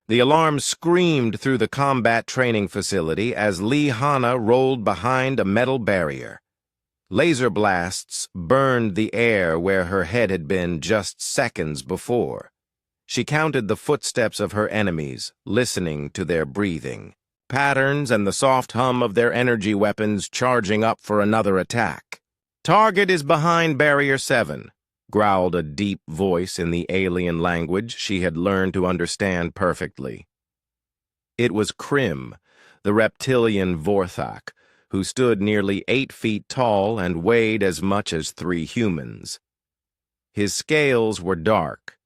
The alarm screamed through the combat training facility as Lee Hana rolled behind a metal barrier. Laser blasts burned the air where her head had been just seconds before. She counted the footsteps of her enemies, listening to their breathing patterns and the soft hum of their energy weapons charging up for another attack. "Target is behind Barrier 7, growled a deep voice in the alien language she had learned to understand perfectly. It was Krim, the reptilian Vorthak, who stood nearly 8 feet tall and weighed as much as 3 humans. His scales were dark,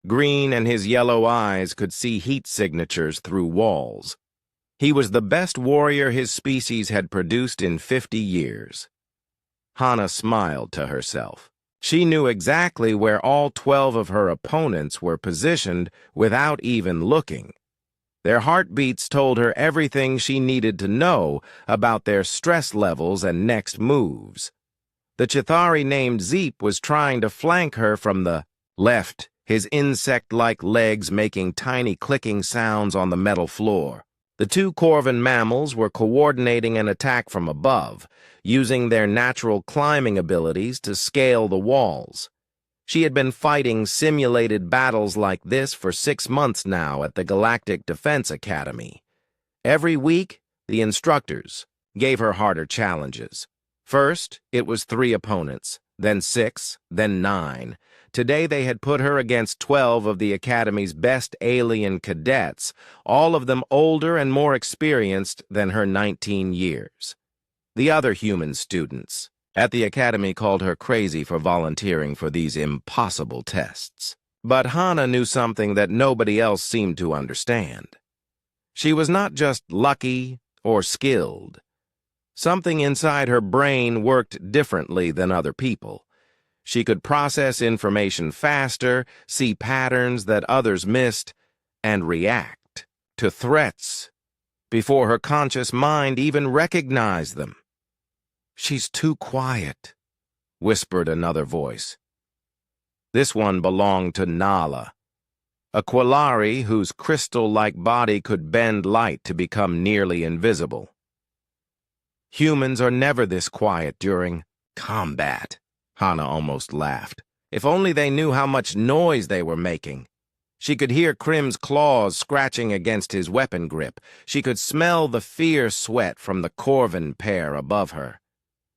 green, and his yellow eyes could see heat signatures through walls. He was the best warrior his species had produced in 50 years. Hana smiled to herself. She knew exactly where all 12 of her opponents were positioned without even looking. Their heartbeats told her everything she needed to know about their stress levels and next moves. The Chitauri named Zeep was trying to flank her from the left, his insect-like legs making tiny clicking sounds on the metal floor. The 2 Corvan mammals were coordinating an attack from above, using their natural climbing abilities to scale the walls. She had been fighting simulated battles like this for 6 months now at the Galactic Defense Academy. Every week, the instructors gave her harder challenges. First, it was 3 opponents, then 6, then 9. Today they had put her against 12 of the Academy's best alien cadets, all of them older and more experienced than her 19 years. The other human students at the Academy called her crazy for volunteering for these impossible tests. But Hana knew something that nobody else seemed to understand. She was not just lucky or skilled. Something inside her brain worked differently than other people. She could process information faster, see patterns that others missed, and react to threats before her conscious mind even recognized them. "She's too quiet," whispered another voice. This one belonged to Nala, a Quillari whose crystal-like body could bend light to become nearly invisible. "Humans are never this quiet during combat," Hana almost laughed. If only they knew how much noise they were making. She could hear Krim's claws scratching against his weapon grip. She could smell the fierce sweat from the Corvan pair above her.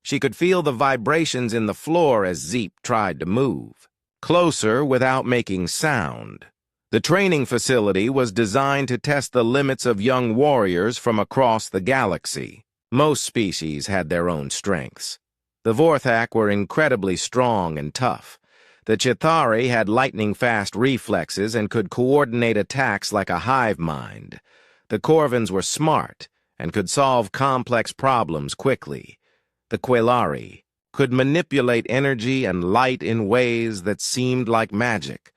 She could feel the vibrations in the floor as Zeep tried to move closer without making sound. The training facility was designed to test the limits of young warriors from across the galaxy. Most species had their own strengths. The Vorthak were incredibly strong and tough. The Chitauri had lightning-fast reflexes and could coordinate attacks like a hive mind. The Corvans were smart and could solve complex problems quickly. The Quillari could manipulate energy and light in ways that seemed like magic.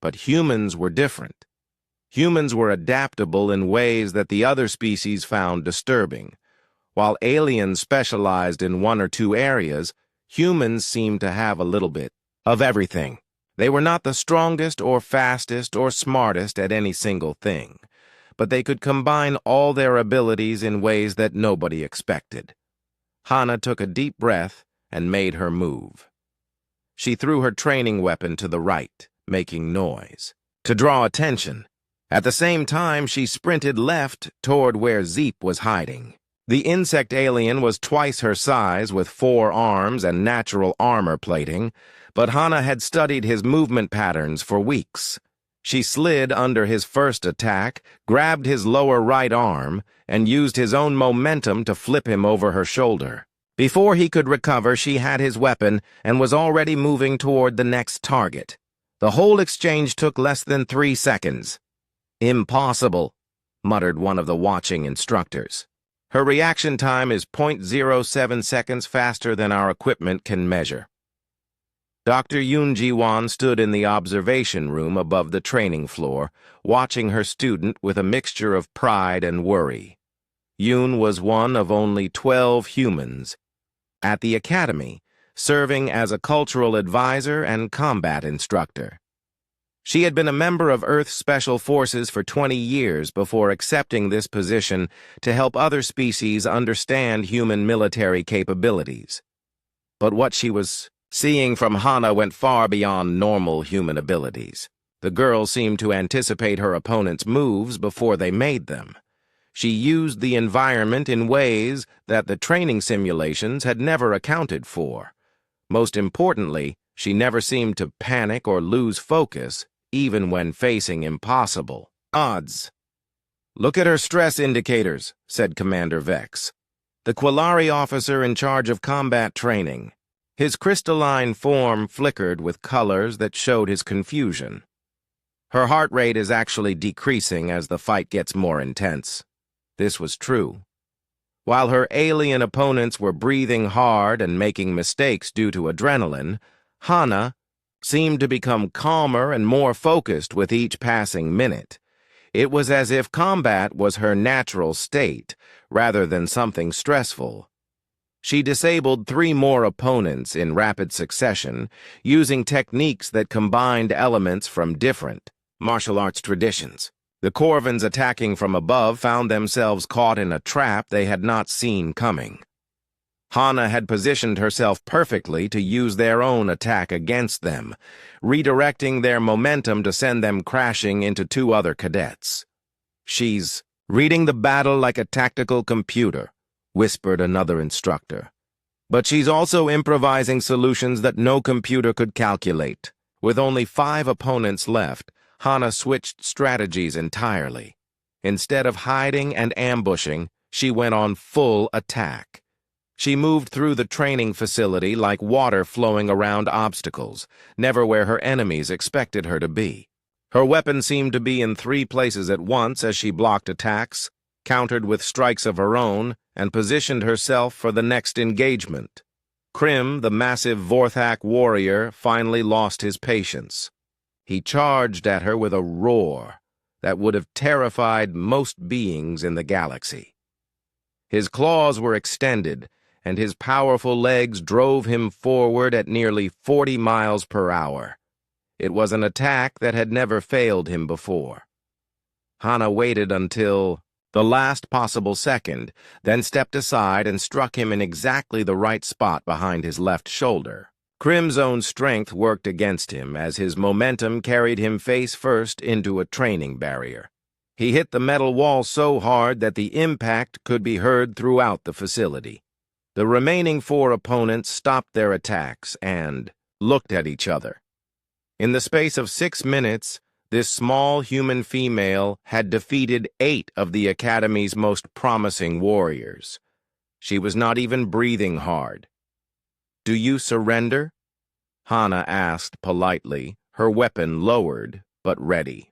But humans were different. Humans were adaptable in ways that the other species found disturbing. While aliens specialized in 1 or 2 areas, humans seemed to have a little bit of everything. They were not the strongest or fastest or smartest at any single thing, but they could combine all their abilities in ways that nobody expected. Hana took a deep breath and made her move. She threw her training weapon to the right, making noise, to draw attention. At the same time, she sprinted left toward where Zeep was hiding. The insect alien was twice her size with 4 arms and natural armor plating, but Hana had studied his movement patterns for weeks. She slid under his first attack, grabbed his lower right arm, and used his own momentum to flip him over her shoulder. Before he could recover, she had his weapon and was already moving toward the next target. The whole exchange took less than 3 seconds. "Impossible," muttered one of the watching instructors. "Her reaction time is 0.07 seconds faster than our equipment can measure." Dr. Yoon Ji-won stood in the observation room above the training floor, watching her student with a mixture of pride and worry. Yoon was one of only 12 humans at the academy, serving as a cultural advisor and combat instructor. She had been a member of Earth's Special Forces for 20 years before accepting this position to help other species understand human military capabilities. But what she was seeing from Hana went far beyond normal human abilities. The girl seemed to anticipate her opponent's moves before they made them. She used the environment in ways that the training simulations had never accounted for. Most importantly, she never seemed to panic or lose focus, even when facing impossible odds. "Look at her stress indicators," said Commander Vex, the Quillari officer in charge of combat training. His crystalline form flickered with colors that showed his confusion. "Her heart rate is actually decreasing as the fight gets more intense." This was true. While her alien opponents were breathing hard and making mistakes due to adrenaline, Hana seemed to become calmer and more focused with each passing minute. It was as if combat was her natural state, rather than something stressful. She disabled 3 more opponents in rapid succession, using techniques that combined elements from different martial arts traditions. The Corvins attacking from above found themselves caught in a trap they had not seen coming. Hana had positioned herself perfectly to use their own attack against them, redirecting their momentum to send them crashing into 2 other cadets. "She's reading the battle like a tactical computer," whispered another instructor. "But she's also improvising solutions that no computer could calculate." With only 5 opponents left, Hana switched strategies entirely. Instead of hiding and ambushing, she went on full attack. She moved through the training facility like water flowing around obstacles, never where her enemies expected her to be. Her weapon seemed to be in 3 places at once as she blocked attacks, countered with strikes of her own, and positioned herself for the next engagement. Krim, the massive Vorthak warrior, finally lost his patience. He charged at her with a roar that would have terrified most beings in the galaxy. His claws were extended, and his powerful legs drove him forward at nearly 40 miles per hour. It was an attack that had never failed him before. Hana waited until the last possible second, then stepped aside and struck him in exactly the right spot behind his left shoulder. Krim's own strength worked against him as his momentum carried him face first into a training barrier. He hit the metal wall so hard that the impact could be heard throughout the facility. The remaining 4 opponents stopped their attacks and looked at each other. In the space of 6 minutes, this small human female had defeated 8 of the Academy's most promising warriors. She was not even breathing hard. "Do you surrender?" Hana asked politely, her weapon lowered but ready.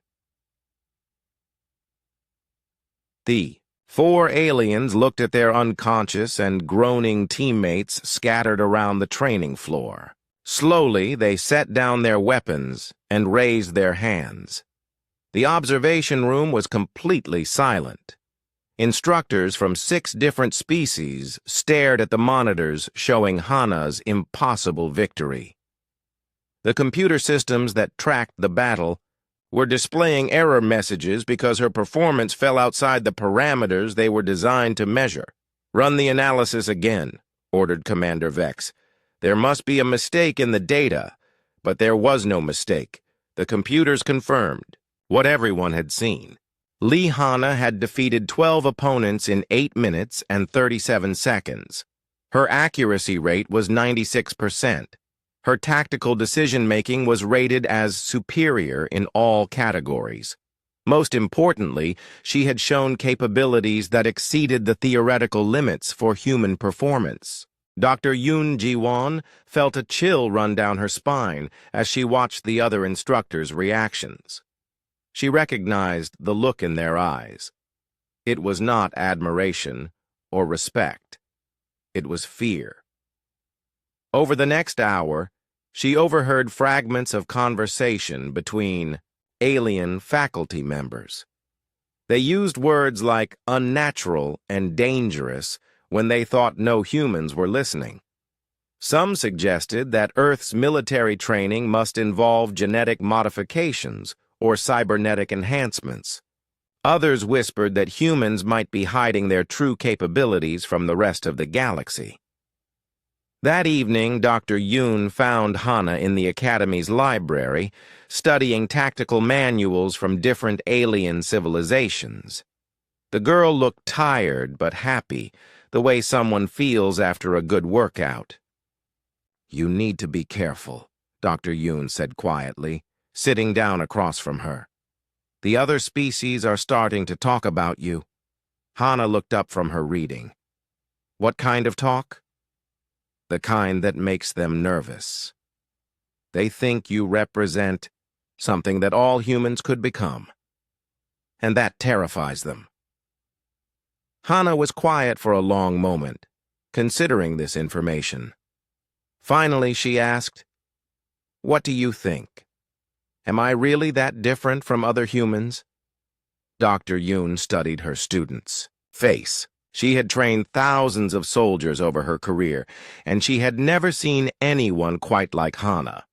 The 4 aliens looked at their unconscious and groaning teammates scattered around the training floor. Slowly, they set down their weapons and raised their hands. The observation room was completely silent. Instructors from 6 different species stared at the monitors showing Hana's impossible victory. The computer systems that tracked the battle were displaying error messages because her performance fell outside the parameters they were designed to measure. "Run the analysis again," ordered Commander Vex. "There must be a mistake in the data," but there was no mistake. The computers confirmed what everyone had seen. Hana had defeated 12 opponents in 8 minutes and 37 seconds. Her accuracy rate was 96%. Her tactical decision-making was rated as superior in all categories. Most importantly, she had shown capabilities that exceeded the theoretical limits for human performance. Dr. Yoon Ji-won felt a chill run down her spine as she watched the other instructors' reactions. She recognized the look in their eyes. It was not admiration or respect. It was fear. Over the next hour, she overheard fragments of conversation between alien faculty members. They used words like unnatural and dangerous when they thought no humans were listening. Some suggested that Earth's military training must involve genetic modifications or cybernetic enhancements. Others whispered that humans might be hiding their true capabilities from the rest of the galaxy. That evening, Dr. Yoon found Hana in the Academy's library, studying tactical manuals from different alien civilizations. The girl looked tired but happy, the way someone feels after a good workout. "You need to be careful," Dr. Yoon said quietly, sitting down across from her. "The other species are starting to talk about you." Hana looked up from her reading. "What kind of talk?" "The kind that makes them nervous. They think you represent something that all humans could become, and that terrifies them." Hana was quiet for a long moment, considering this information. Finally, she asked, "What do you think? Am I really that different from other humans?" Dr. Yoon studied her student's face. She had trained thousands of soldiers over her career, and she had never seen anyone quite like Hana.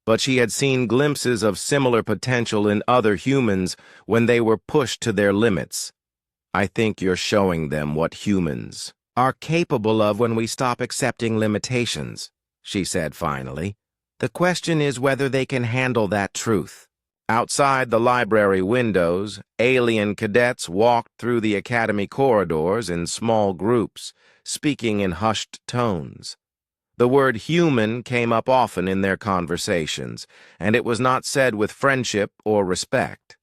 But she had seen glimpses of similar potential in other humans when they were pushed to their limits. "I think you're showing them what humans are capable of when we stop accepting limitations," she said finally. "The question is whether they can handle that truth." Outside the library windows, alien cadets walked through the academy corridors in small groups, speaking in hushed tones. The word human came up often in their conversations, and it was not said with friendship or respect.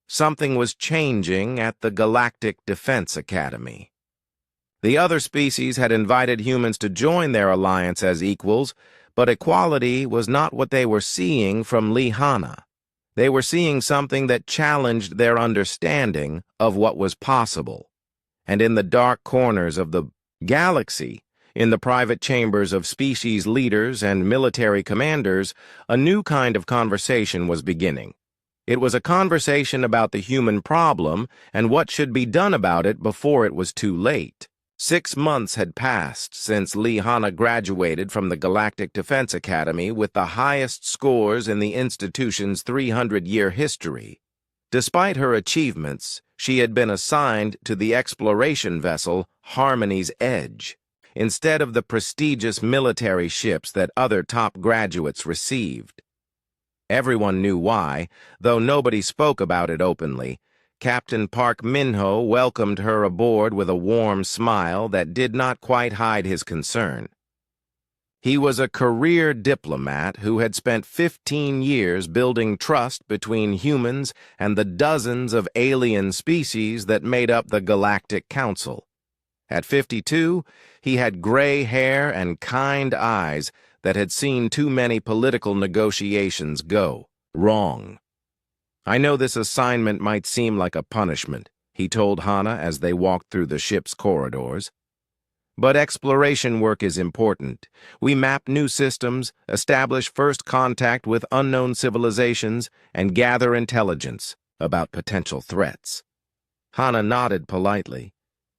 Something was changing at the Galactic Defense Academy. The other species had invited humans to join their alliance as equals, but equality was not what they were seeing from Hana. They were seeing something that challenged their understanding of what was possible. And in the dark corners of the galaxy, in the private chambers of species leaders and military commanders, a new kind of conversation was beginning. It was a conversation about the human problem and what should be done about it before it was too late. 6 months had passed since Hana graduated from the Galactic Defense Academy with the highest scores in the institution's 300-year history. Despite her achievements, she had been assigned to the exploration vessel Harmony's Edge, instead of the prestigious military ships that other top graduates received. Everyone knew why, though nobody spoke about it openly. Captain Park Min-ho welcomed her aboard with a warm smile that did not quite hide his concern. He was a career diplomat who had spent 15 years building trust between humans and the dozens of alien species that made up the Galactic Council. At 52, he had gray hair and kind eyes that had seen too many political negotiations go wrong. "I know this assignment might seem like a punishment," he told Hana as they walked through the ship's corridors. "But exploration work is important. We map new systems, establish first contact with unknown civilizations, and gather intelligence about potential threats." Hana nodded politely,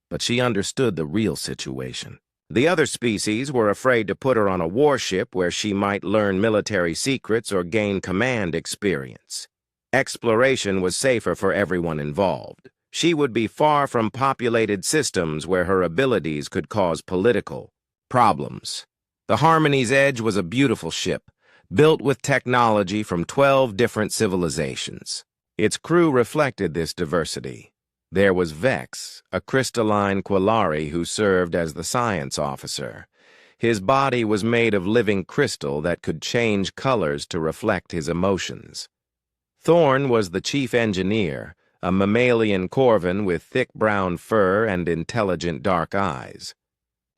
but she understood the real situation. The other species were afraid to put her on a warship where she might learn military secrets or gain command experience. Exploration was safer for everyone involved. She would be far from populated systems where her abilities could cause political problems. The Harmony's Edge was a beautiful ship, built with technology from 12 different civilizations. Its crew reflected this diversity. There was Vex, a crystalline Quillari who served as the science officer. His body was made of living crystal that could change colors to reflect his emotions. Thorn was the chief engineer, a mammalian corvan with thick brown fur and intelligent dark eyes.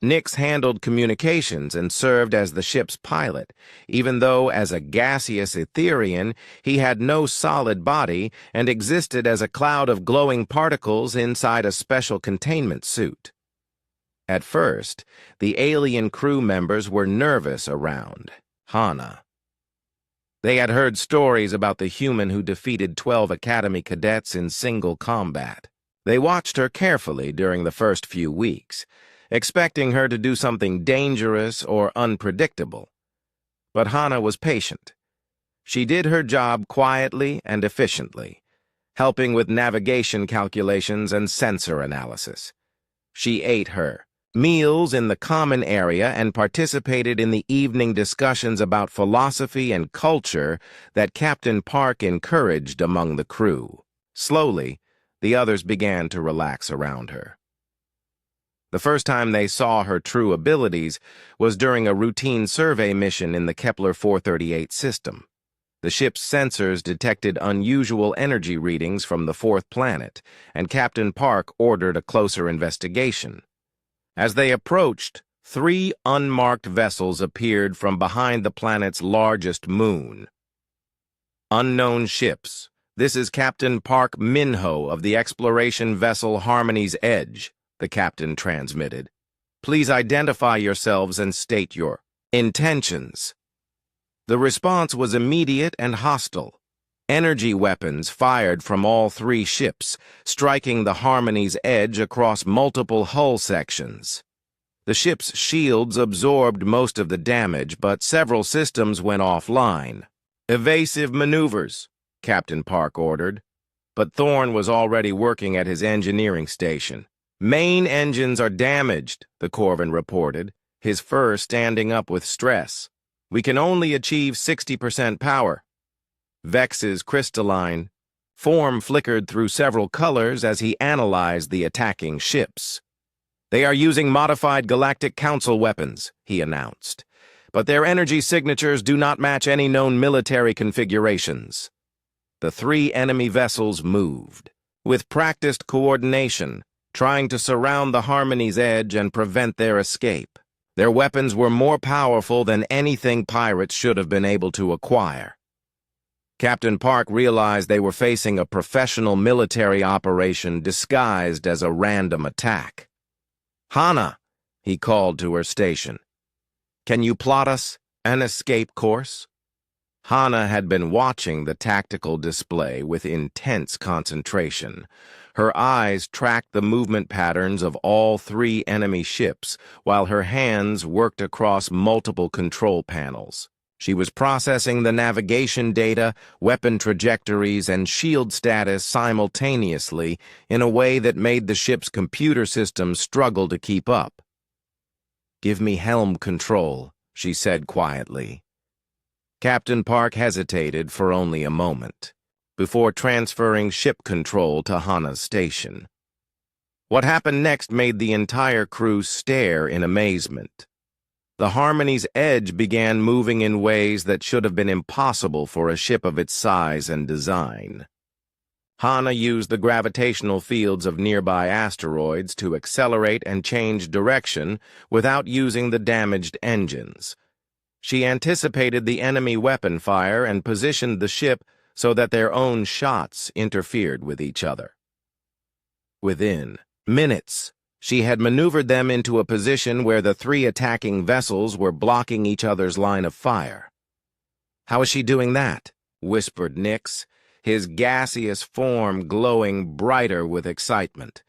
Nix handled communications and served as the ship's pilot, even though as a gaseous Etherian he had no solid body and existed as a cloud of glowing particles inside a special containment suit. At first, the alien crew members were nervous around Hana. They had heard stories about the human who defeated 12 Academy cadets in single combat. They watched her carefully during the first few weeks, expecting her to do something dangerous or unpredictable. But Hana was patient. She did her job quietly and efficiently, helping with navigation calculations and sensor analysis. She ate her meals in the common area and participated in the evening discussions about philosophy and culture that Captain Park encouraged among the crew. Slowly, the others began to relax around her. The first time they saw her true abilities was during a routine survey mission in the Kepler 438 system. The ship's sensors detected unusual energy readings from the fourth planet, and Captain Park ordered a closer investigation. As they approached, 3 unmarked vessels appeared from behind the planet's largest moon. Unknown ships. This is Captain Park Minho of the exploration vessel Harmony's Edge, the captain transmitted. Please identify yourselves and state your intentions. The response was immediate and hostile. Energy weapons fired from all 3 ships, striking the Harmony's Edge across multiple hull sections. The ship's shields absorbed most of the damage, but several systems went offline. Evasive maneuvers, Captain Park ordered. But Thorne was already working at his engineering station. Main engines are damaged, the Corvan reported, his fur standing up with stress. We can only achieve 60% power. Vex's crystalline form flickered through several colors as he analyzed the attacking ships. They are using modified Galactic Council weapons, he announced, but their energy signatures do not match any known military configurations. The 3 enemy vessels moved, with practiced coordination, trying to surround the Harmony's Edge and prevent their escape. Their weapons were more powerful than anything pirates should have been able to acquire. Captain Park realized they were facing a professional military operation disguised as a random attack. Hana, he called to her station. Can you plot us an escape course? Hana had been watching the tactical display with intense concentration. Her eyes tracked the movement patterns of all 3 enemy ships, while her hands worked across multiple control panels. She was processing the navigation data, weapon trajectories, and shield status simultaneously in a way that made the ship's computer systems struggle to keep up. "Give me helm control," she said quietly. Captain Park hesitated for only a moment, before transferring ship control to Hana's station. What happened next made the entire crew stare in amazement. The Harmony's Edge began moving in ways that should have been impossible for a ship of its size and design. Hana used the gravitational fields of nearby asteroids to accelerate and change direction without using the damaged engines. She anticipated the enemy weapon fire and positioned the ship so that their own shots interfered with each other. Within minutes, she had maneuvered them into a position where the 3 attacking vessels were blocking each other's line of fire. "How is she doing that?" whispered Nix, his gaseous form glowing brighter with excitement.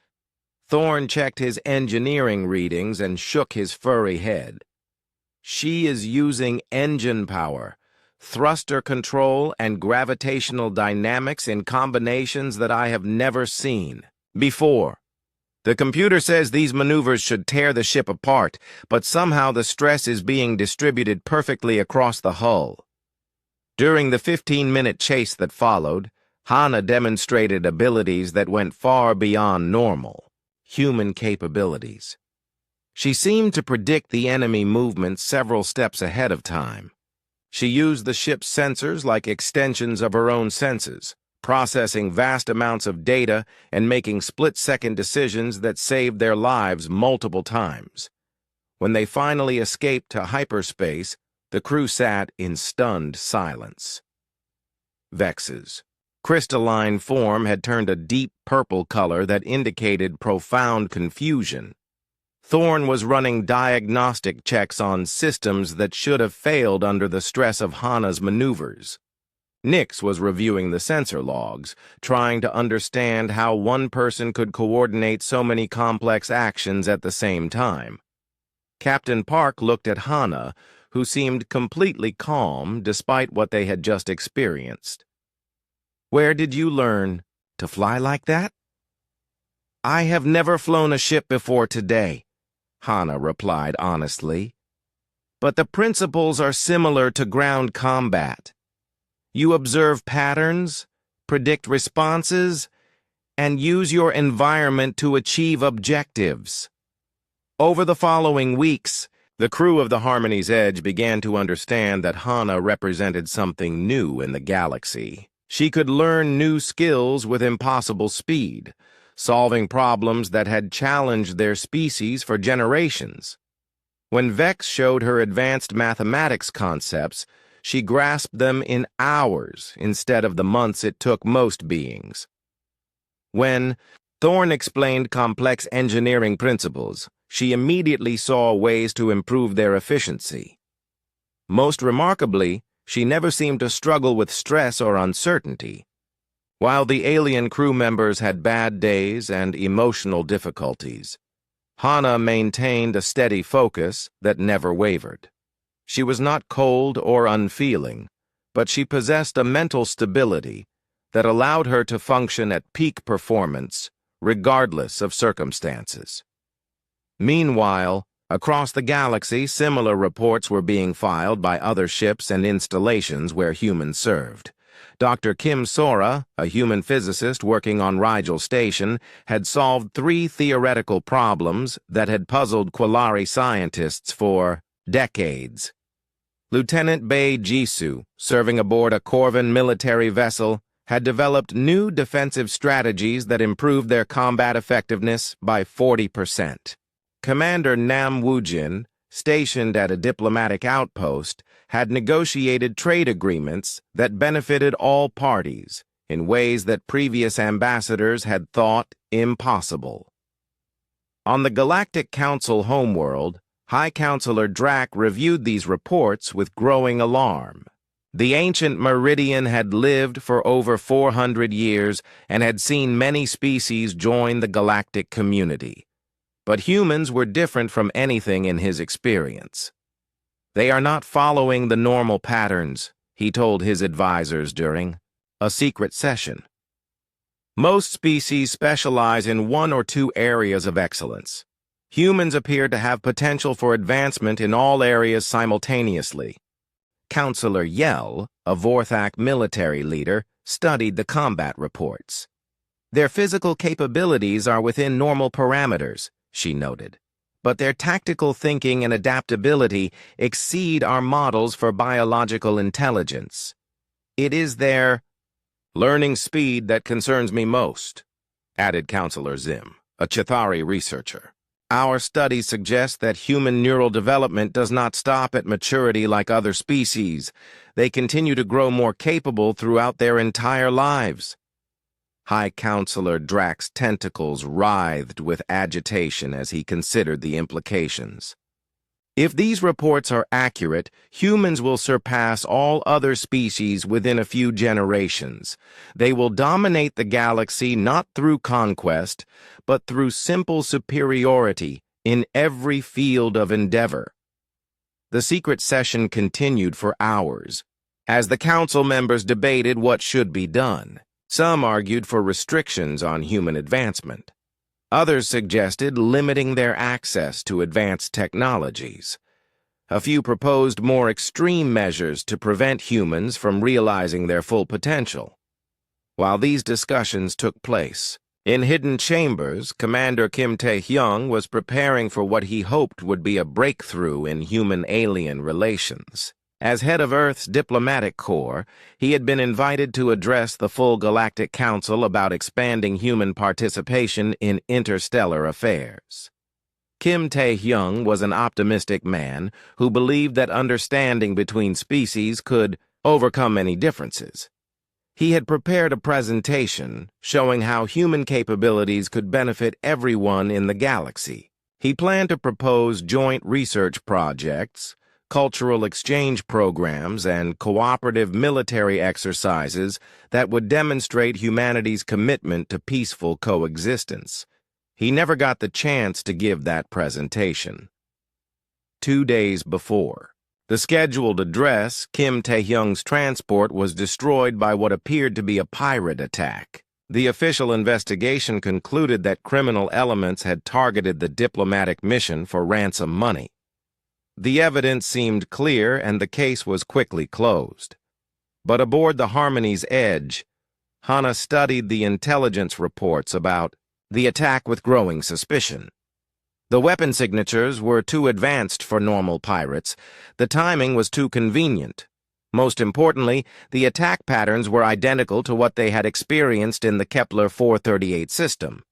Thorne checked his engineering readings and shook his furry head. "She is using engine power, thruster control, and gravitational dynamics in combinations that I have never seen before. The computer says these maneuvers should tear the ship apart, but somehow the stress is being distributed perfectly across the hull." During the 15-minute chase that followed, Hana demonstrated abilities that went far beyond normal, human capabilities. She seemed to predict the enemy movement several steps ahead of time. She used the ship's sensors like extensions of her own senses, processing vast amounts of data and making split-second decisions that saved their lives multiple times. When they finally escaped to hyperspace, the crew sat in stunned silence. Vex's crystalline form had turned a deep purple color that indicated profound confusion. Thorne was running diagnostic checks on systems that should have failed under the stress of Hana's maneuvers. Nix was reviewing the sensor logs, trying to understand how one person could coordinate so many complex actions at the same time. Captain Park looked at Hana, who seemed completely calm despite what they had just experienced. "Where did you learn to fly like that?" "I have never flown a ship before today," Hana replied honestly. "But the principles are similar to ground combat. You observe patterns, predict responses, and use your environment to achieve objectives." Over the following weeks, the crew of the Harmony's Edge began to understand that Hana represented something new in the galaxy. She could learn new skills with impossible speed, solving problems that had challenged their species for generations. When Vex showed her advanced mathematics concepts, she grasped them in hours instead of the months it took most beings. When Thorne explained complex engineering principles, she immediately saw ways to improve their efficiency. Most remarkably, she never seemed to struggle with stress or uncertainty. While the alien crew members had bad days and emotional difficulties, Hana maintained a steady focus that never wavered. She was not cold or unfeeling, but she possessed a mental stability that allowed her to function at peak performance, regardless of circumstances. Meanwhile, across the galaxy, similar reports were being filed by other ships and installations where humans served. Dr. Kim Sora, a human physicist working on Rigel Station, had solved 3 theoretical problems that had puzzled Quillari scientists for decades. Lieutenant Bei Jisoo, serving aboard a Corvan military vessel, had developed new defensive strategies that improved their combat effectiveness by 40%. Commander Nam Woojin, stationed at a diplomatic outpost, had negotiated trade agreements that benefited all parties in ways that previous ambassadors had thought impossible. On the Galactic Council homeworld, High Counselor Drac reviewed these reports with growing alarm. The ancient Meridian had lived for over 400 years and had seen many species join the galactic community. But humans were different from anything in his experience. "They are not following the normal patterns," he told his advisors during a secret session. "Most species specialize in 1 or 2 areas of excellence. Humans appear to have potential for advancement in all areas simultaneously." Counselor Yell, a Vorthak military leader, studied the combat reports. "Their physical capabilities are within normal parameters," she noted, "but their tactical thinking and adaptability exceed our models for biological intelligence. It is their learning speed that concerns me most," added Counselor Zim, a Chithari researcher. "Our studies suggest that human neural development does not stop at maturity like other species. They continue to grow more capable throughout their entire lives." High Counselor Drac's tentacles writhed with agitation as he considered the implications. If these reports are accurate, humans will surpass all other species within a few generations. They will dominate the galaxy not through conquest, but through simple superiority in every field of endeavor. The secret session continued for hours, as the council members debated what should be done. Some argued for restrictions on human advancement. Others suggested limiting their access to advanced technologies. A few proposed more extreme measures to prevent humans from realizing their full potential. While these discussions took place, in hidden chambers, Commander Kim Tae-hyung was preparing for what he hoped would be a breakthrough in human-alien relations. As head of Earth's diplomatic corps, he had been invited to address the full Galactic Council about expanding human participation in interstellar affairs. Kim Tae-hyung was an optimistic man who believed that understanding between species could overcome any differences. He had prepared a presentation showing how human capabilities could benefit everyone in the galaxy. He planned to propose joint research projects, cultural exchange programs, and cooperative military exercises that would demonstrate humanity's commitment to peaceful coexistence. He never got the chance to give that presentation. 2 days before, the scheduled address, Kim Tae-hyung's transport, was destroyed by what appeared to be a pirate attack. The official investigation concluded that criminal elements had targeted the diplomatic mission for ransom money. The evidence seemed clear and the case was quickly closed. But aboard the Harmony's Edge, Hana studied the intelligence reports about the attack with growing suspicion. The weapon signatures were too advanced for normal pirates. The timing was too convenient. Most importantly, the attack patterns were identical to what they had experienced in the Kepler 438 system.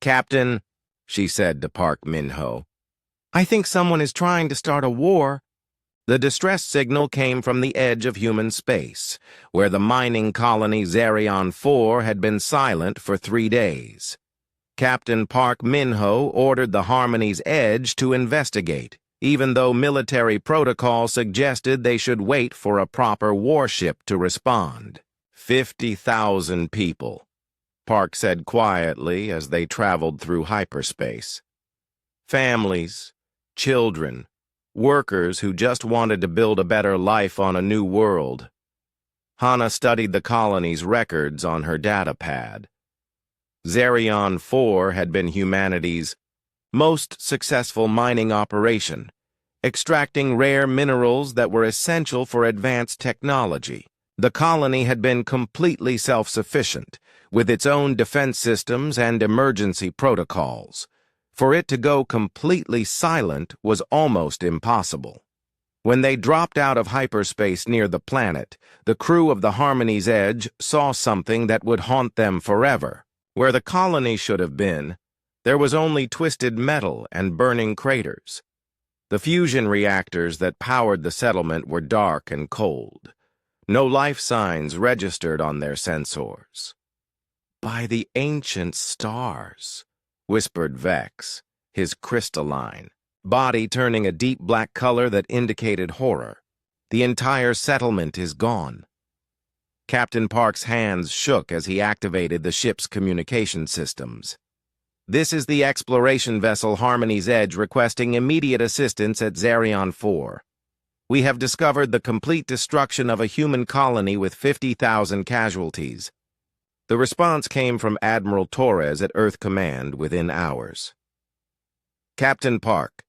"Captain," she said to Park Min-ho, "I think someone is trying to start a war." The distress signal came from the edge of human space, where the mining colony Zerion 4 had been silent for 3 days. Captain Park Min-ho ordered the Harmony's Edge to investigate, even though military protocol suggested they should wait for a proper warship to respond. 50,000 people, Park said quietly as they traveled through hyperspace. Families, children, workers who just wanted to build a better life on a new world. Hana studied the colony's records on her datapad. Zerion 4 had been humanity's most successful mining operation, extracting rare minerals that were essential for advanced technology. The colony had been completely self-sufficient, with its own defense systems and emergency protocols. For it to go completely silent was almost impossible. When they dropped out of hyperspace near the planet, the crew of the Harmony's Edge saw something that would haunt them forever. Where the colony should have been, there was only twisted metal and burning craters. The fusion reactors that powered the settlement were dark and cold. No life signs registered on their sensors. "By the ancient stars," whispered Vex, his crystalline body turning a deep black color that indicated horror. "The entire settlement is gone." Captain Park's hands shook as he activated the ship's communication systems. "This is the exploration vessel Harmony's Edge requesting immediate assistance at Zerion 4. We have discovered the complete destruction of a human colony with 50,000 casualties." The response came from Admiral Torres at Earth Command within hours. "Captain Park,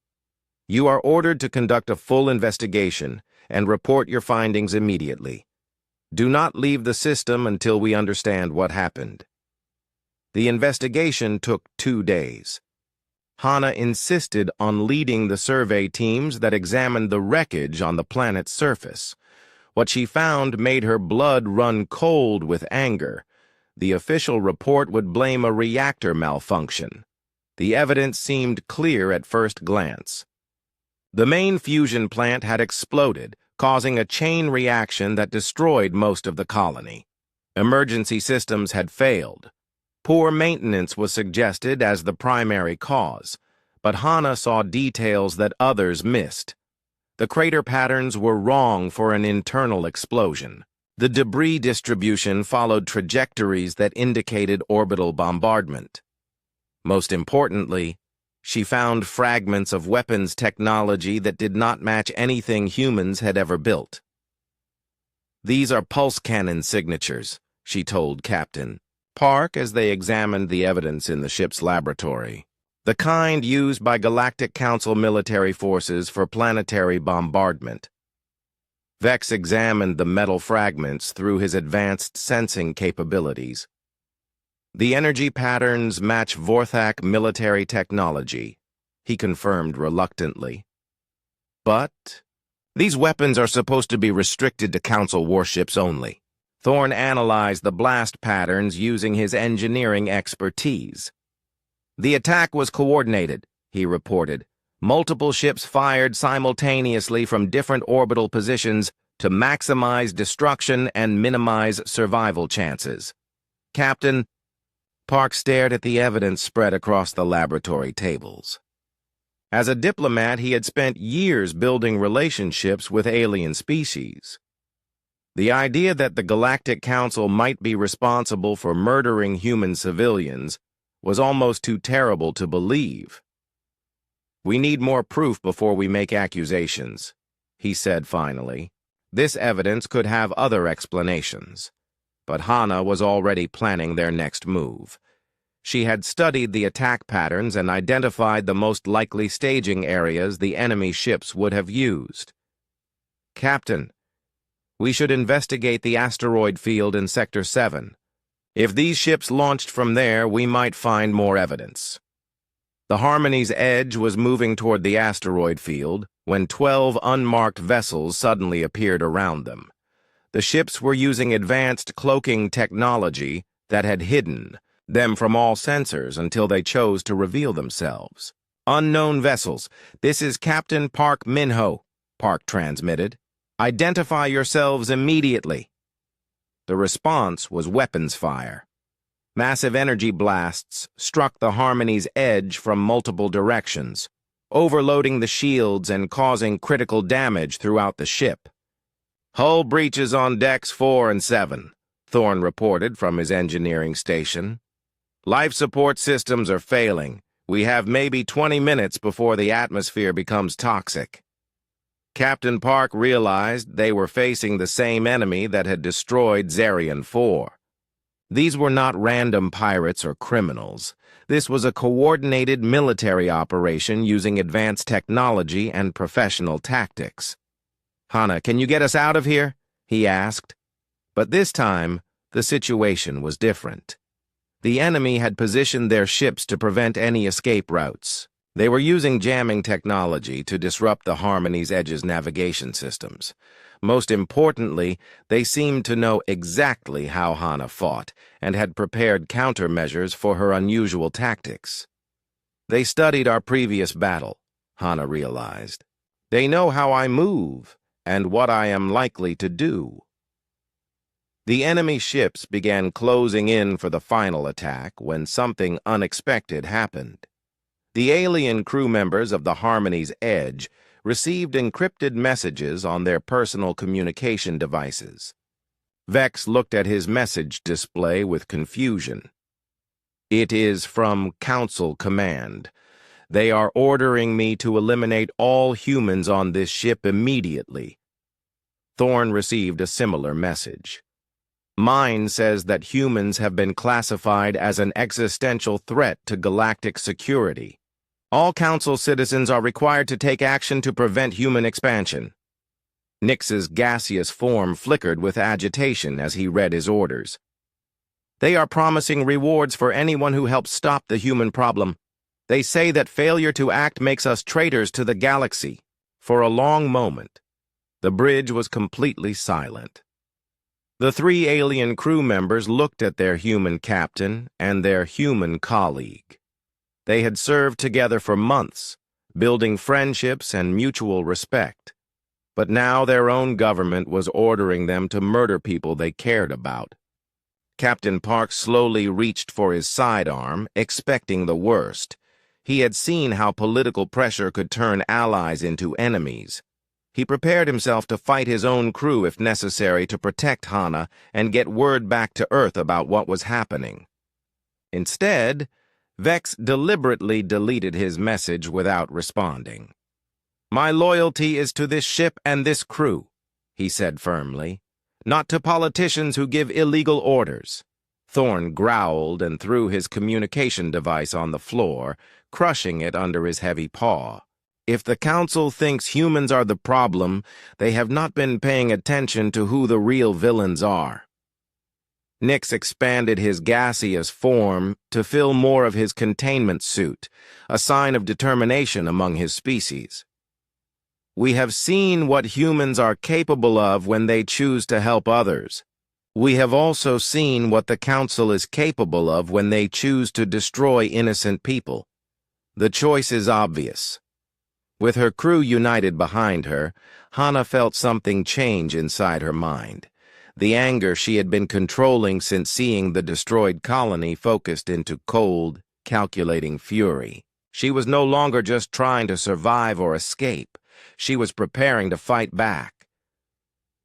you are ordered to conduct a full investigation and report your findings immediately. Do not leave the system until we understand what happened." The investigation took 2 days. Hana insisted on leading the survey teams that examined the wreckage on the planet's surface. What she found made her blood run cold with anger. The official report would blame a reactor malfunction. The evidence seemed clear at first glance. The main fusion plant had exploded, causing a chain reaction that destroyed most of the colony. Emergency systems had failed. Poor maintenance was suggested as the primary cause, but Hana saw details that others missed. The crater patterns were wrong for an internal explosion. The debris distribution followed trajectories that indicated orbital bombardment. Most importantly, she found fragments of weapons technology that did not match anything humans had ever built. "These are pulse cannon signatures," she told Captain Park as they examined the evidence in the ship's laboratory. "The kind used by Galactic Council military forces for planetary bombardment." Vex examined the metal fragments through his advanced sensing capabilities. "The energy patterns match Vorthak military technology," he confirmed reluctantly. "But these weapons are supposed to be restricted to Council warships only." Thorne analyzed the blast patterns using his engineering expertise. "The attack was coordinated," he reported. "Multiple ships fired simultaneously from different orbital positions to maximize destruction and minimize survival chances." "Captain," Park stared at the evidence spread across the laboratory tables. As a diplomat, he had spent years building relationships with alien species. The idea that the Galactic Council might be responsible for murdering human civilians was almost too terrible to believe. "We need more proof before we make accusations," he said finally. This evidence could have other explanations. But Hana was already planning their next move. She had studied the attack patterns and identified the most likely staging areas the enemy ships would have used. "Captain, we should investigate the asteroid field in Sector 7. If these ships launched from there, we might find more evidence." The Harmony's edge was moving toward the asteroid field when 12 unmarked vessels suddenly appeared around them. The ships were using advanced cloaking technology that had hidden them from all sensors until they chose to reveal themselves. "Unknown vessels, this is Captain Park Minho," Park transmitted. "Identify yourselves immediately." The response was weapons fire. Massive energy blasts struck the Harmony's edge from multiple directions, overloading the shields and causing critical damage throughout the ship. "Hull breaches on decks 4 and 7, Thorne reported from his engineering station. "Life support systems are failing. We have maybe 20 minutes before the atmosphere becomes toxic." Captain Park realized they were facing the same enemy that had destroyed Zarian 4. These were not random pirates or criminals. This was a coordinated military operation using advanced technology and professional tactics. "Hana, can you get us out of here?" he asked. But this time, the situation was different. The enemy had positioned their ships to prevent any escape routes. They were using jamming technology to disrupt the Harmony's Edge's navigation systems. Most importantly, they seemed to know exactly how Hana fought and had prepared countermeasures for her unusual tactics. "They studied our previous battle," Hana realized. "They know how I move and what I am likely to do." The enemy ships began closing in for the final attack when something unexpected happened. The alien crew members of the Harmony's Edge received encrypted messages on their personal communication devices. Vex looked at his message display with confusion. "It is from Council Command. They are ordering me to eliminate all humans on this ship immediately." Thorne received a similar message. "Mine says that humans have been classified as an existential threat to galactic security. All Council citizens are required to take action to prevent human expansion." Nix's gaseous form flickered with agitation as he read his orders. "They are promising rewards for anyone who helps stop the human problem. They say that failure to act makes us traitors to the galaxy." For a long moment, the bridge was completely silent. The 3 alien crew members looked at their human captain and their human colleague. They had served together for months, building friendships and mutual respect. But now their own government was ordering them to murder people they cared about. Captain Park slowly reached for his sidearm, expecting the worst. He had seen how political pressure could turn allies into enemies. He prepared himself to fight his own crew if necessary to protect Hana and get word back to Earth about what was happening. Instead, Vex deliberately deleted his message without responding. "My loyalty is to this ship and this crew," he said firmly, "not to politicians who give illegal orders." Thorne growled and threw his communication device on the floor, crushing it under his heavy paw. "If the Council thinks humans are the problem, they have not been paying attention to who the real villains are." Nix expanded his gaseous form to fill more of his containment suit, a sign of determination among his species. "We have seen what humans are capable of when they choose to help others. We have also seen what the Council is capable of when they choose to destroy innocent people. The choice is obvious." With her crew united behind her, Hana felt something change inside her mind. The anger she had been controlling since seeing the destroyed colony focused into cold, calculating fury. She was no longer just trying to survive or escape. She was preparing to fight back.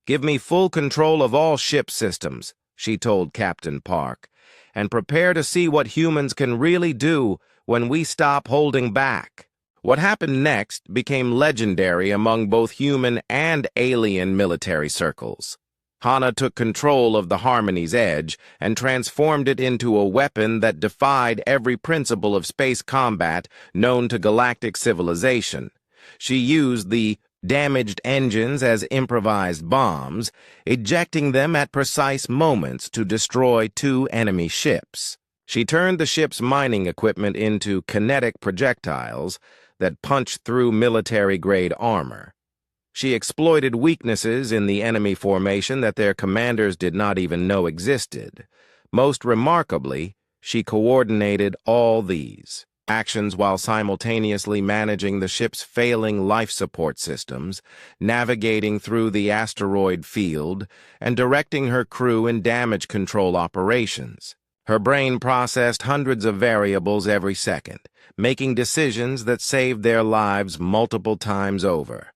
"Give me full control of all ship systems," she told Captain Park, "and prepare to see what humans can really do when we stop holding back." What happened next became legendary among both human and alien military circles. Hana took control of the Harmony's Edge and transformed it into a weapon that defied every principle of space combat known to galactic civilization. She used the damaged engines as improvised bombs, ejecting them at precise moments to destroy 2 enemy ships. She turned the ship's mining equipment into kinetic projectiles that punched through military-grade armor. She exploited weaknesses in the enemy formation that their commanders did not even know existed. Most remarkably, she coordinated all these actions while simultaneously managing the ship's failing life support systems, navigating through the asteroid field, and directing her crew in damage control operations. Her brain processed hundreds of variables every second, making decisions that saved their lives multiple times over.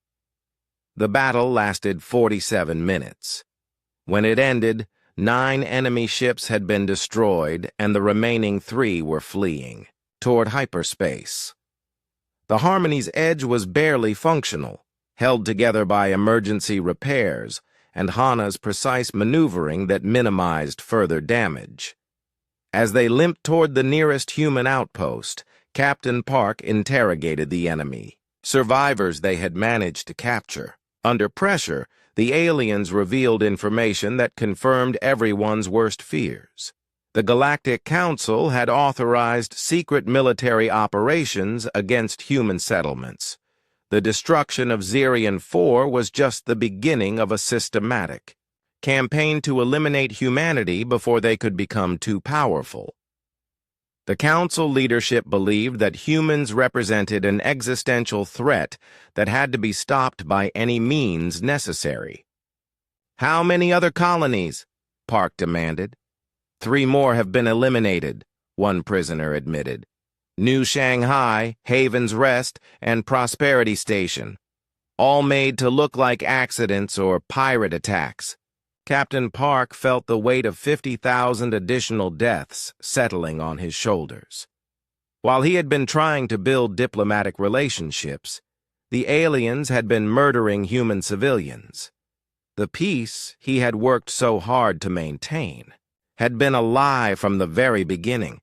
The battle lasted 47 minutes. When it ended, 9 enemy ships had been destroyed and the remaining 3 were fleeing toward hyperspace. The Harmony's Edge was barely functional, held together by emergency repairs and Hana's precise maneuvering that minimized further damage. As they limped toward the nearest human outpost, Captain Park interrogated the enemy, survivors they had managed to capture. Under pressure, the aliens revealed information that confirmed everyone's worst fears. The Galactic Council had authorized secret military operations against human settlements. The destruction of Zerion 4 was just the beginning of a systematic campaign to eliminate humanity before they could become too powerful. The Council leadership believed that humans represented an existential threat that had to be stopped by any means necessary. "How many other colonies?" Park demanded. "3 more have been eliminated," one prisoner admitted. "New Shanghai, Haven's Rest, and Prosperity Station. All made to look like accidents or pirate attacks." Captain Park felt the weight of 50,000 additional deaths settling on his shoulders. While he had been trying to build diplomatic relationships, the aliens had been murdering human civilians. The peace he had worked so hard to maintain had been a lie from the very beginning.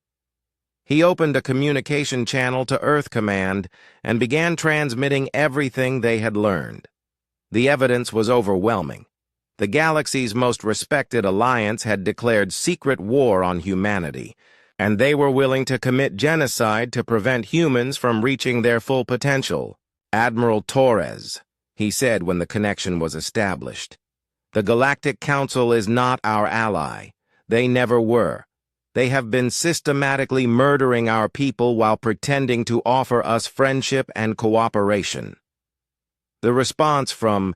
He opened a communication channel to Earth Command and began transmitting everything they had learned. The evidence was overwhelming. The galaxy's most respected alliance had declared secret war on humanity, and they were willing to commit genocide to prevent humans from reaching their full potential. "Admiral Torres," he said when the connection was established, "the Galactic Council is not our ally. They never were. They have been systematically murdering our people while pretending to offer us friendship and cooperation." The response from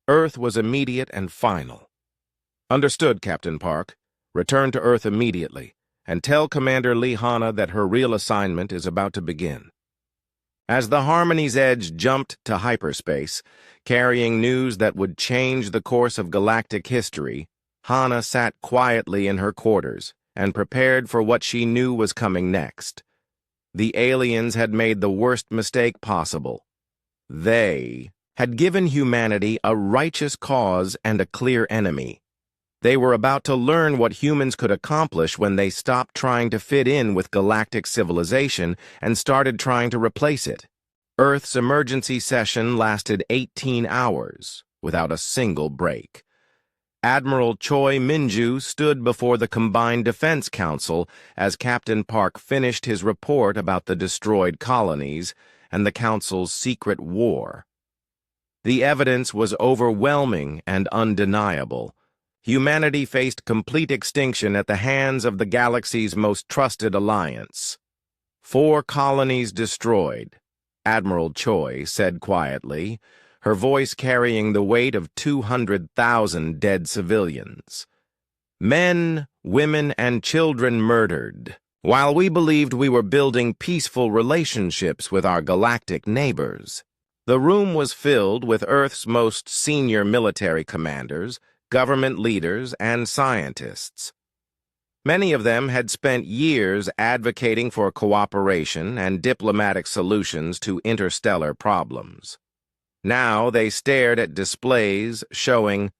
Earth was immediate and final. "Understood, Captain Park. Return to Earth immediately, and tell Commander Lee Hana that her real assignment is about to begin." As the Harmony's Edge jumped to hyperspace, carrying news that would change the course of galactic history, Hana sat quietly in her quarters and prepared for what she knew was coming next. The aliens had made the worst mistake possible. They had given humanity a righteous cause and a clear enemy. They were about to learn what humans could accomplish when they stopped trying to fit in with galactic civilization and started trying to replace it. Earth's emergency session lasted 18 hours, without a single break. Admiral Choi Minju stood before the Combined Defense Council as Captain Park finished his report about the destroyed colonies and the Council's secret war. The evidence was overwhelming and undeniable. Humanity faced complete extinction at the hands of the galaxy's most trusted alliance. 4 colonies destroyed, Admiral Choi said quietly, her voice carrying the weight of 200,000 dead civilians. "Men, women, and children murdered, while we believed we were building peaceful relationships with our galactic neighbors. The room was filled with Earth's most senior military commanders, government leaders, and scientists. Many of them had spent years advocating for cooperation and diplomatic solutions to interstellar problems. Now they stared at displays showing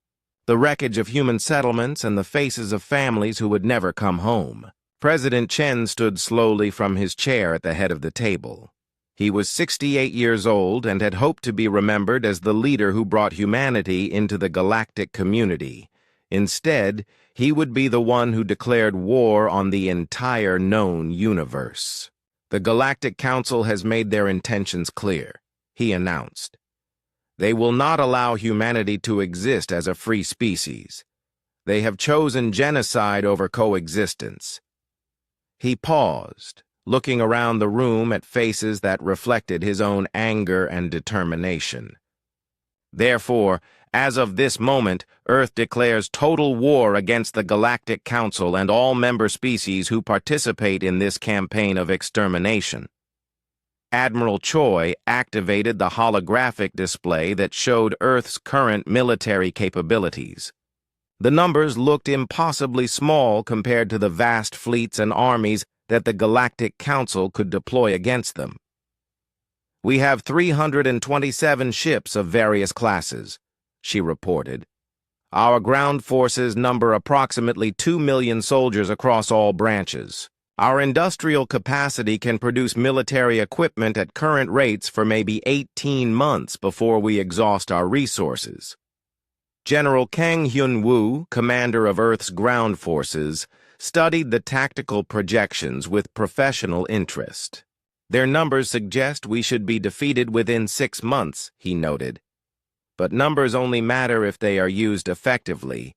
the wreckage of human settlements and the faces of families who would never come home. President Chen stood slowly from his chair at the head of the table. He was 68 years old and had hoped to be remembered as the leader who brought humanity into the galactic community. Instead, he would be the one who declared war on the entire known universe. The Galactic Council has made their intentions clear, he announced. They will not allow humanity to exist as a free species. They have chosen genocide over coexistence. He paused, looking around the room at faces that reflected his own anger and determination. Therefore, as of this moment, Earth declares total war against the Galactic Council and all member species who participate in this campaign of extermination. Admiral Choi activated the holographic display that showed Earth's current military capabilities. The numbers looked impossibly small compared to the vast fleets and armies that the Galactic Council could deploy against them. We have 327 ships of various classes, she reported. Our ground forces number approximately 2 million soldiers across all branches. Our industrial capacity can produce military equipment at current rates for maybe 18 months before we exhaust our resources. General Kang Hyun-woo, commander of Earth's ground forces, studied the tactical projections with professional interest. Their numbers suggest we should be defeated within 6 months, he noted. But numbers only matter if they are used effectively.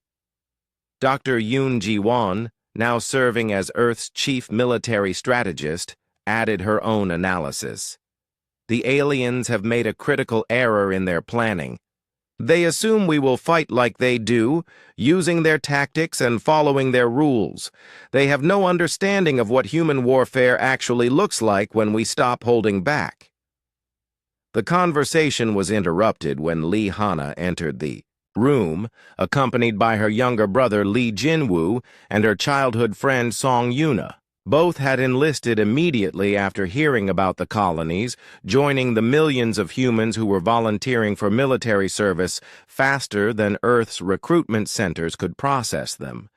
Dr. Yoon Ji-won, now serving as Earth's chief military strategist, added her own analysis. The aliens have made a critical error in their planning. They assume we will fight like they do, using their tactics and following their rules. They have no understanding of what human warfare actually looks like when we stop holding back. The conversation was interrupted when Lee Hana entered the room, accompanied by her younger brother Lee Jinwoo and her childhood friend Song Yuna. Both had enlisted immediately after hearing about the colonies, joining the millions of humans who were volunteering for military service faster than Earth's recruitment centers could process them.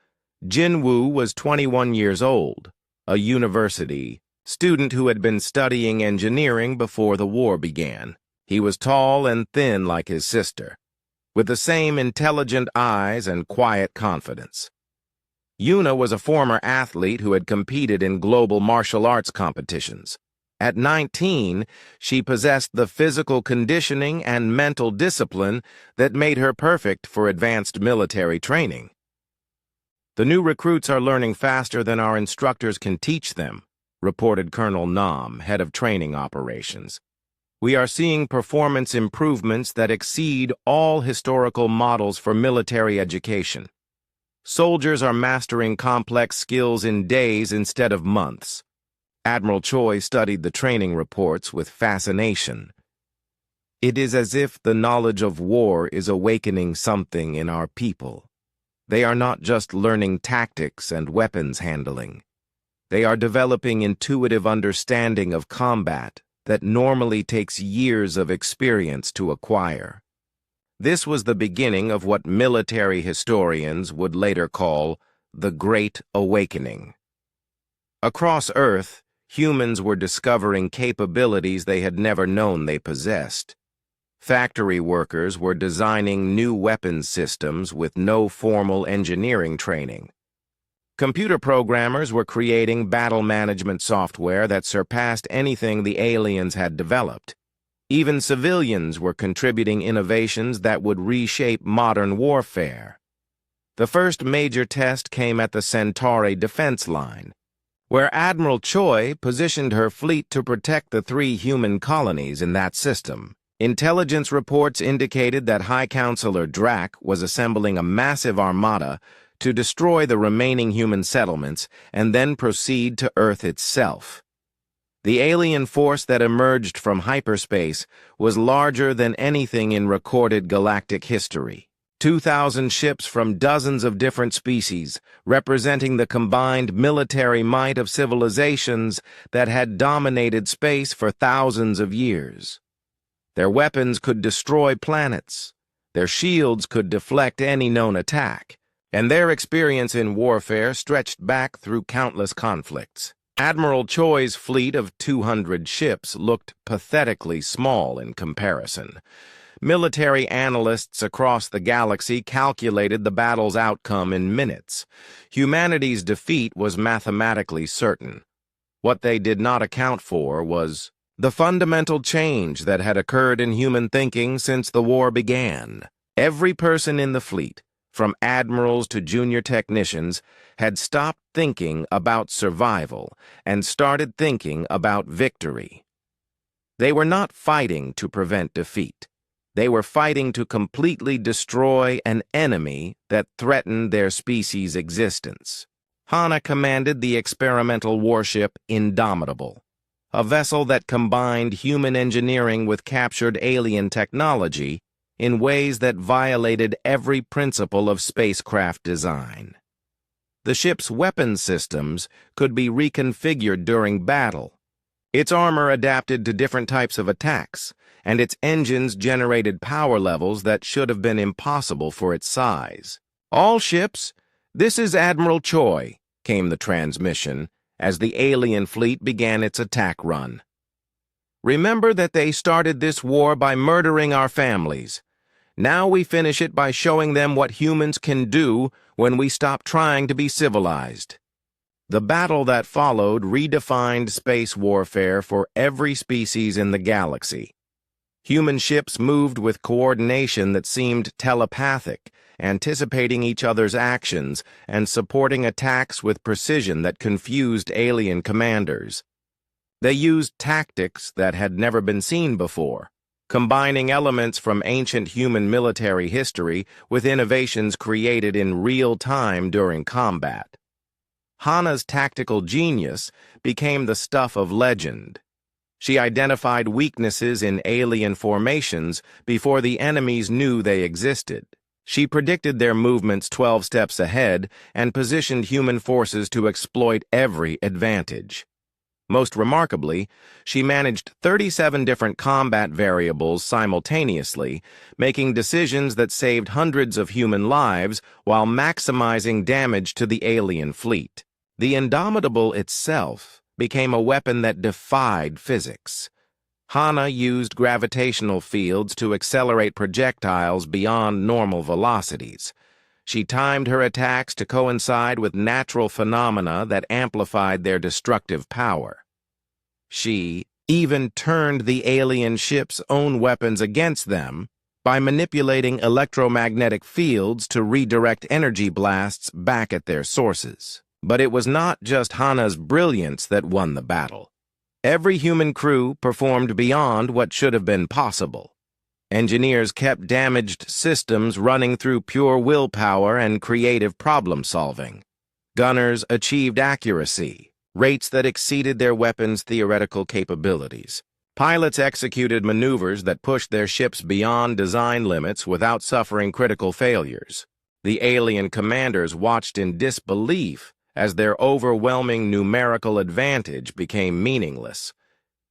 Jinwoo was 21 years old, a university student who had been studying engineering before the war began. He was tall and thin like his sister, with the same intelligent eyes and quiet confidence. Yuna was a former athlete who had competed in global martial arts competitions. At 19, she possessed the physical conditioning and mental discipline that made her perfect for advanced military training. The new recruits are learning faster than our instructors can teach them, reported Colonel Nam, head of training operations. We are seeing performance improvements that exceed all historical models for military education. Soldiers are mastering complex skills in days instead of months. Admiral Choi studied the training reports with fascination. It is as if the knowledge of war is awakening something in our people. They are not just learning tactics and weapons handling. They are developing intuitive understanding of combat that normally takes years of experience to acquire. This was the beginning of what military historians would later call the Great Awakening. Across Earth, humans were discovering capabilities they had never known they possessed. Factory workers were designing new weapons systems with no formal engineering training. Computer programmers were creating battle management software that surpassed anything the aliens had developed. Even civilians were contributing innovations that would reshape modern warfare. The first major test came at the Centauri defense line, where Admiral Choi positioned her fleet to protect the 3 human colonies in that system. Intelligence reports indicated that High Counselor Drack was assembling a massive armada to destroy the remaining human settlements and then proceed to Earth itself. The alien force that emerged from hyperspace was larger than anything in recorded galactic history. 2,000 ships from dozens of different species, representing the combined military might of civilizations that had dominated space for thousands of years. Their weapons could destroy planets, their shields could deflect any known attack, and their experience in warfare stretched back through countless conflicts. Admiral Choi's fleet of 200 ships looked pathetically small in comparison. Military analysts across the galaxy calculated the battle's outcome in minutes. Humanity's defeat was mathematically certain. What they did not account for was the fundamental change that had occurred in human thinking since the war began. Every person in the fleet, from admirals to junior technicians, had stopped thinking about survival and started thinking about victory. They were not fighting to prevent defeat. They were fighting to completely destroy an enemy that threatened their species' existence. Hana commanded the experimental warship Indomitable, a vessel that combined human engineering with captured alien technology in ways that violated every principle of spacecraft design. The ship's weapons systems could be reconfigured during battle. Its armor adapted to different types of attacks, and its engines generated power levels that should have been impossible for its size. "All ships, this is Admiral Choi," came the transmission as the alien fleet began its attack run. "Remember that they started this war by murdering our families. Now we finish it by showing them what humans can do when we stop trying to be civilized." The battle that followed redefined space warfare for every species in the galaxy. Human ships moved with coordination that seemed telepathic, anticipating each other's actions and supporting attacks with precision that confused alien commanders. They used tactics that had never been seen before, combining elements from ancient human military history with innovations created in real time during combat. Hana's tactical genius became the stuff of legend. She identified weaknesses in alien formations before the enemies knew they existed. She predicted their movements 12 steps ahead and positioned human forces to exploit every advantage. Most remarkably, she managed 37 different combat variables simultaneously, making decisions that saved hundreds of human lives while maximizing damage to the alien fleet. The Indomitable itself became a weapon that defied physics. Hana used gravitational fields to accelerate projectiles beyond normal velocities. She timed her attacks to coincide with natural phenomena that amplified their destructive power. She even turned the alien ship's own weapons against them by manipulating electromagnetic fields to redirect energy blasts back at their sources. But it was not just Hana's brilliance that won the battle. Every human crew performed beyond what should have been possible. Engineers kept damaged systems running through pure willpower and creative problem-solving. Gunners achieved accuracy, rates that exceeded their weapons' theoretical capabilities. Pilots executed maneuvers that pushed their ships beyond design limits without suffering critical failures. The alien commanders watched in disbelief as their overwhelming numerical advantage became meaningless.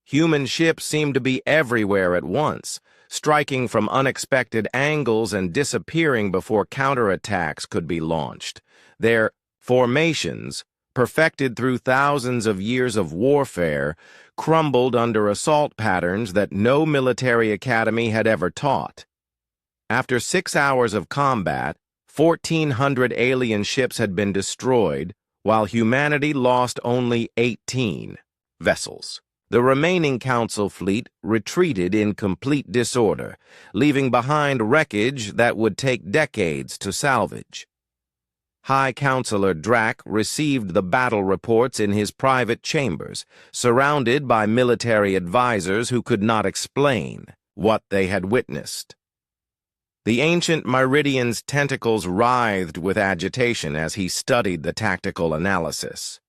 Human ships seemed to be everywhere at once, striking from unexpected angles and disappearing before counterattacks could be launched. Their formations, perfected through thousands of years of warfare, crumbled under assault patterns that no military academy had ever taught. After 6 hours of combat, 1,400 alien ships had been destroyed, while humanity lost only 18 vessels. The remaining Council fleet retreated in complete disorder, leaving behind wreckage that would take decades to salvage. High Counselor Drac received the battle reports in his private chambers, surrounded by military advisors who could not explain what they had witnessed. The ancient Meridian's tentacles writhed with agitation as he studied the tactical analysis.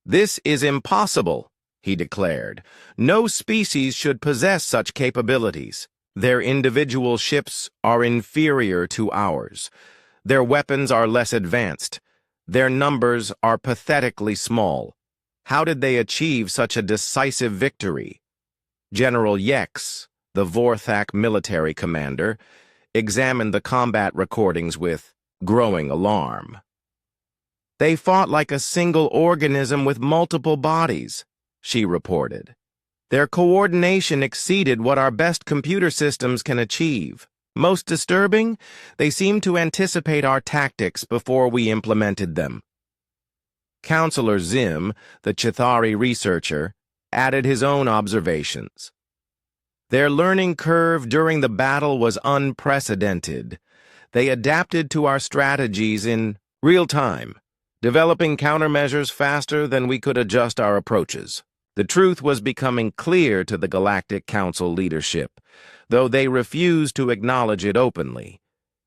"This is impossible," he declared. "No species should possess such capabilities. Their individual ships are inferior to ours. Their weapons are less advanced. Their numbers are pathetically small. How did they achieve such a decisive victory?" General Yex, the Vorthak military commander, examined the combat recordings with growing alarm. "They fought like a single organism with multiple bodies," she reported. "Their coordination exceeded what our best computer systems can achieve. Most disturbing, they seemed to anticipate our tactics before we implemented them." Counselor Zim, the Chithari researcher, added his own observations. "Their learning curve during the battle was unprecedented. They adapted to our strategies in real time, developing countermeasures faster than we could adjust our approaches." The truth was becoming clear to the Galactic Council leadership, though they refused to acknowledge it openly.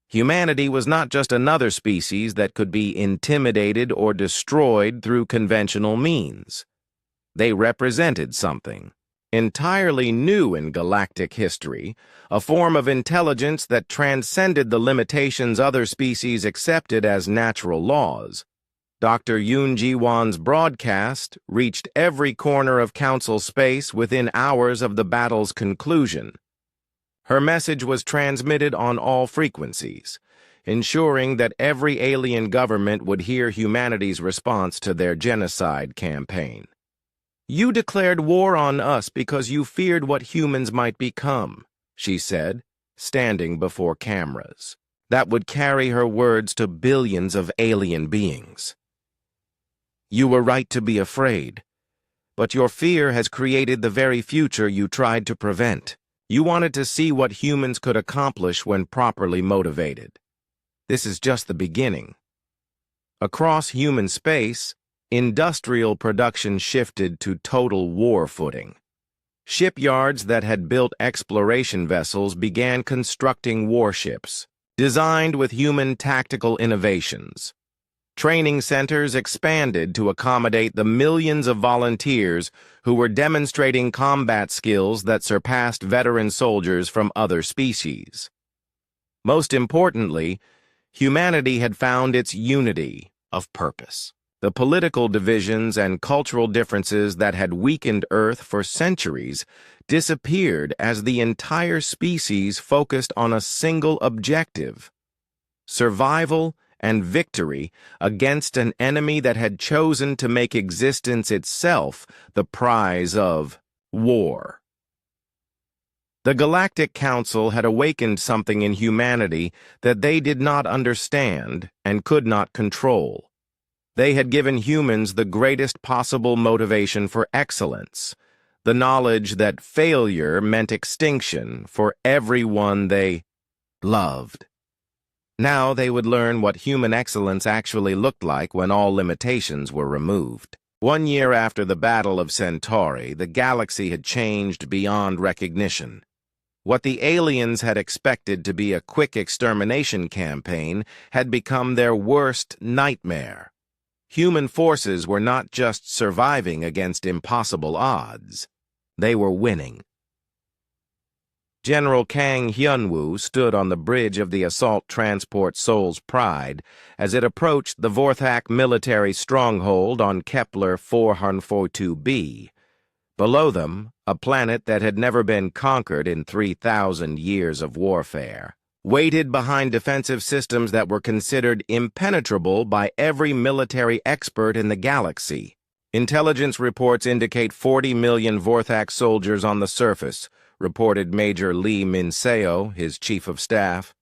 Humanity was not just another species that could be intimidated or destroyed through conventional means. They represented something entirely new in galactic history, a form of intelligence that transcended the limitations other species accepted as natural laws. Dr. Yoon Ji-won's broadcast reached every corner of Council space within hours of the battle's conclusion. Her message was transmitted on all frequencies, ensuring that every alien government would hear humanity's response to their genocide campaign. "You declared war on us because you feared what humans might become," she said, standing before cameras. That would carry her words to billions of alien beings. "You were right to be afraid, but your fear has created the very future you tried to prevent. You wanted to see what humans could accomplish when properly motivated. This is just the beginning." Across human space, industrial production shifted to total war footing. Shipyards that had built exploration vessels began constructing warships, designed with human tactical innovations. Training centers expanded to accommodate the millions of volunteers who were demonstrating combat skills that surpassed veteran soldiers from other species. Most importantly, humanity had found its unity of purpose. The political divisions and cultural differences that had weakened Earth for centuries disappeared as the entire species focused on a single objective: survival and victory against an enemy that had chosen to make existence itself the prize of war. The Galactic Council had awakened something in humanity that they did not understand and could not control. They had given humans the greatest possible motivation for excellence, the knowledge that failure meant extinction for everyone they loved. Now they would learn what human excellence actually looked like when all limitations were removed. 1 year after the Battle of Centauri, the galaxy had changed beyond recognition. What the aliens had expected to be a quick extermination campaign had become their worst nightmare. Human forces were not just surviving against impossible odds. They were winning. General Kang Hyunwoo stood on the bridge of the assault transport Soul's Pride as it approached the Vorthak military stronghold on Kepler 442b. Below them, a planet that had never been conquered in 3,000 years of warfare, waited behind defensive systems that were considered impenetrable by every military expert in the galaxy. Intelligence reports indicate 40 million Vorthak soldiers on the surface, reported Major Lee Min-seo, his chief of staff.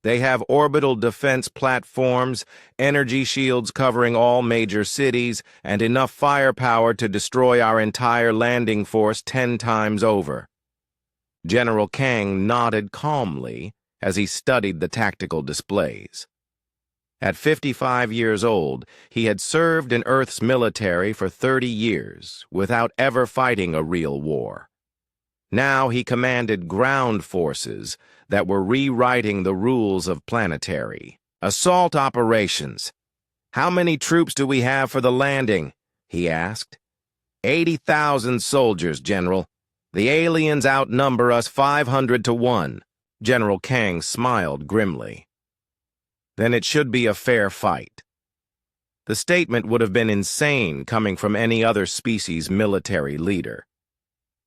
They have orbital defense platforms, energy shields covering all major cities, and enough firepower to destroy our entire landing force 10 times over. General Kang nodded calmly as he studied the tactical displays. At 55 years old, he had served in Earth's military for 30 years without ever fighting a real war. Now he commanded ground forces that were rewriting the rules of planetary assault operations. "How many troops do we have for the landing?" he asked. 80,000 soldiers, General. The aliens outnumber us 500 to 1. General Kang smiled grimly. Then it should be a fair fight. The statement would have been insane coming from any other species' military leader.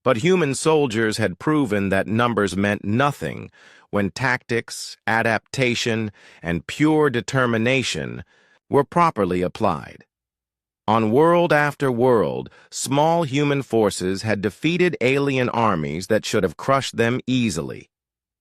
But human soldiers had proven that numbers meant nothing when tactics, adaptation, and pure determination were properly applied. On world after world, small human forces had defeated alien armies that should have crushed them easily.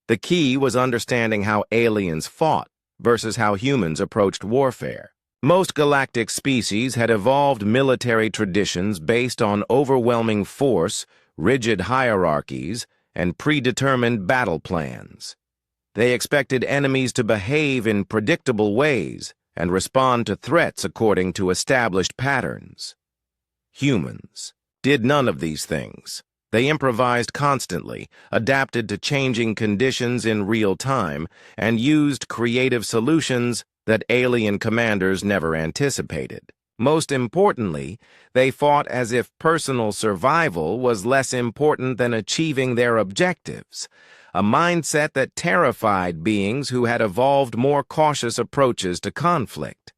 The key was understanding how aliens fought versus how humans approached warfare. Most galactic species had evolved military traditions based on overwhelming force, rigid hierarchies, and predetermined battle plans. They expected enemies to behave in predictable ways and respond to threats according to established patterns. Humans did none of these things. They improvised constantly, adapted to changing conditions in real time, and used creative solutions that alien commanders never anticipated. Most importantly, they fought as if personal survival was less important than achieving their objectives, a mindset that terrified beings who had evolved more cautious approaches to conflict.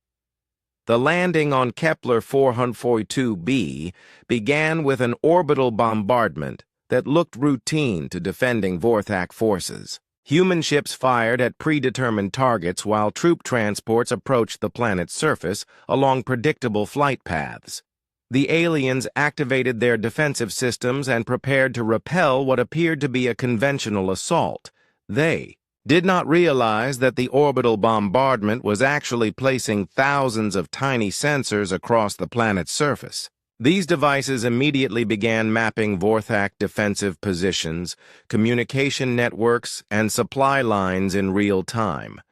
The landing on Kepler 442b began with an orbital bombardment that looked routine to defending Vorthak forces. Human ships fired at predetermined targets while troop transports approached the planet's surface along predictable flight paths. The aliens activated their defensive systems and prepared to repel what appeared to be a conventional assault. They did not realize that the orbital bombardment was actually placing thousands of tiny sensors across the planet's surface. These devices immediately began mapping Vorthak defensive positions, communication networks, and supply lines in real time.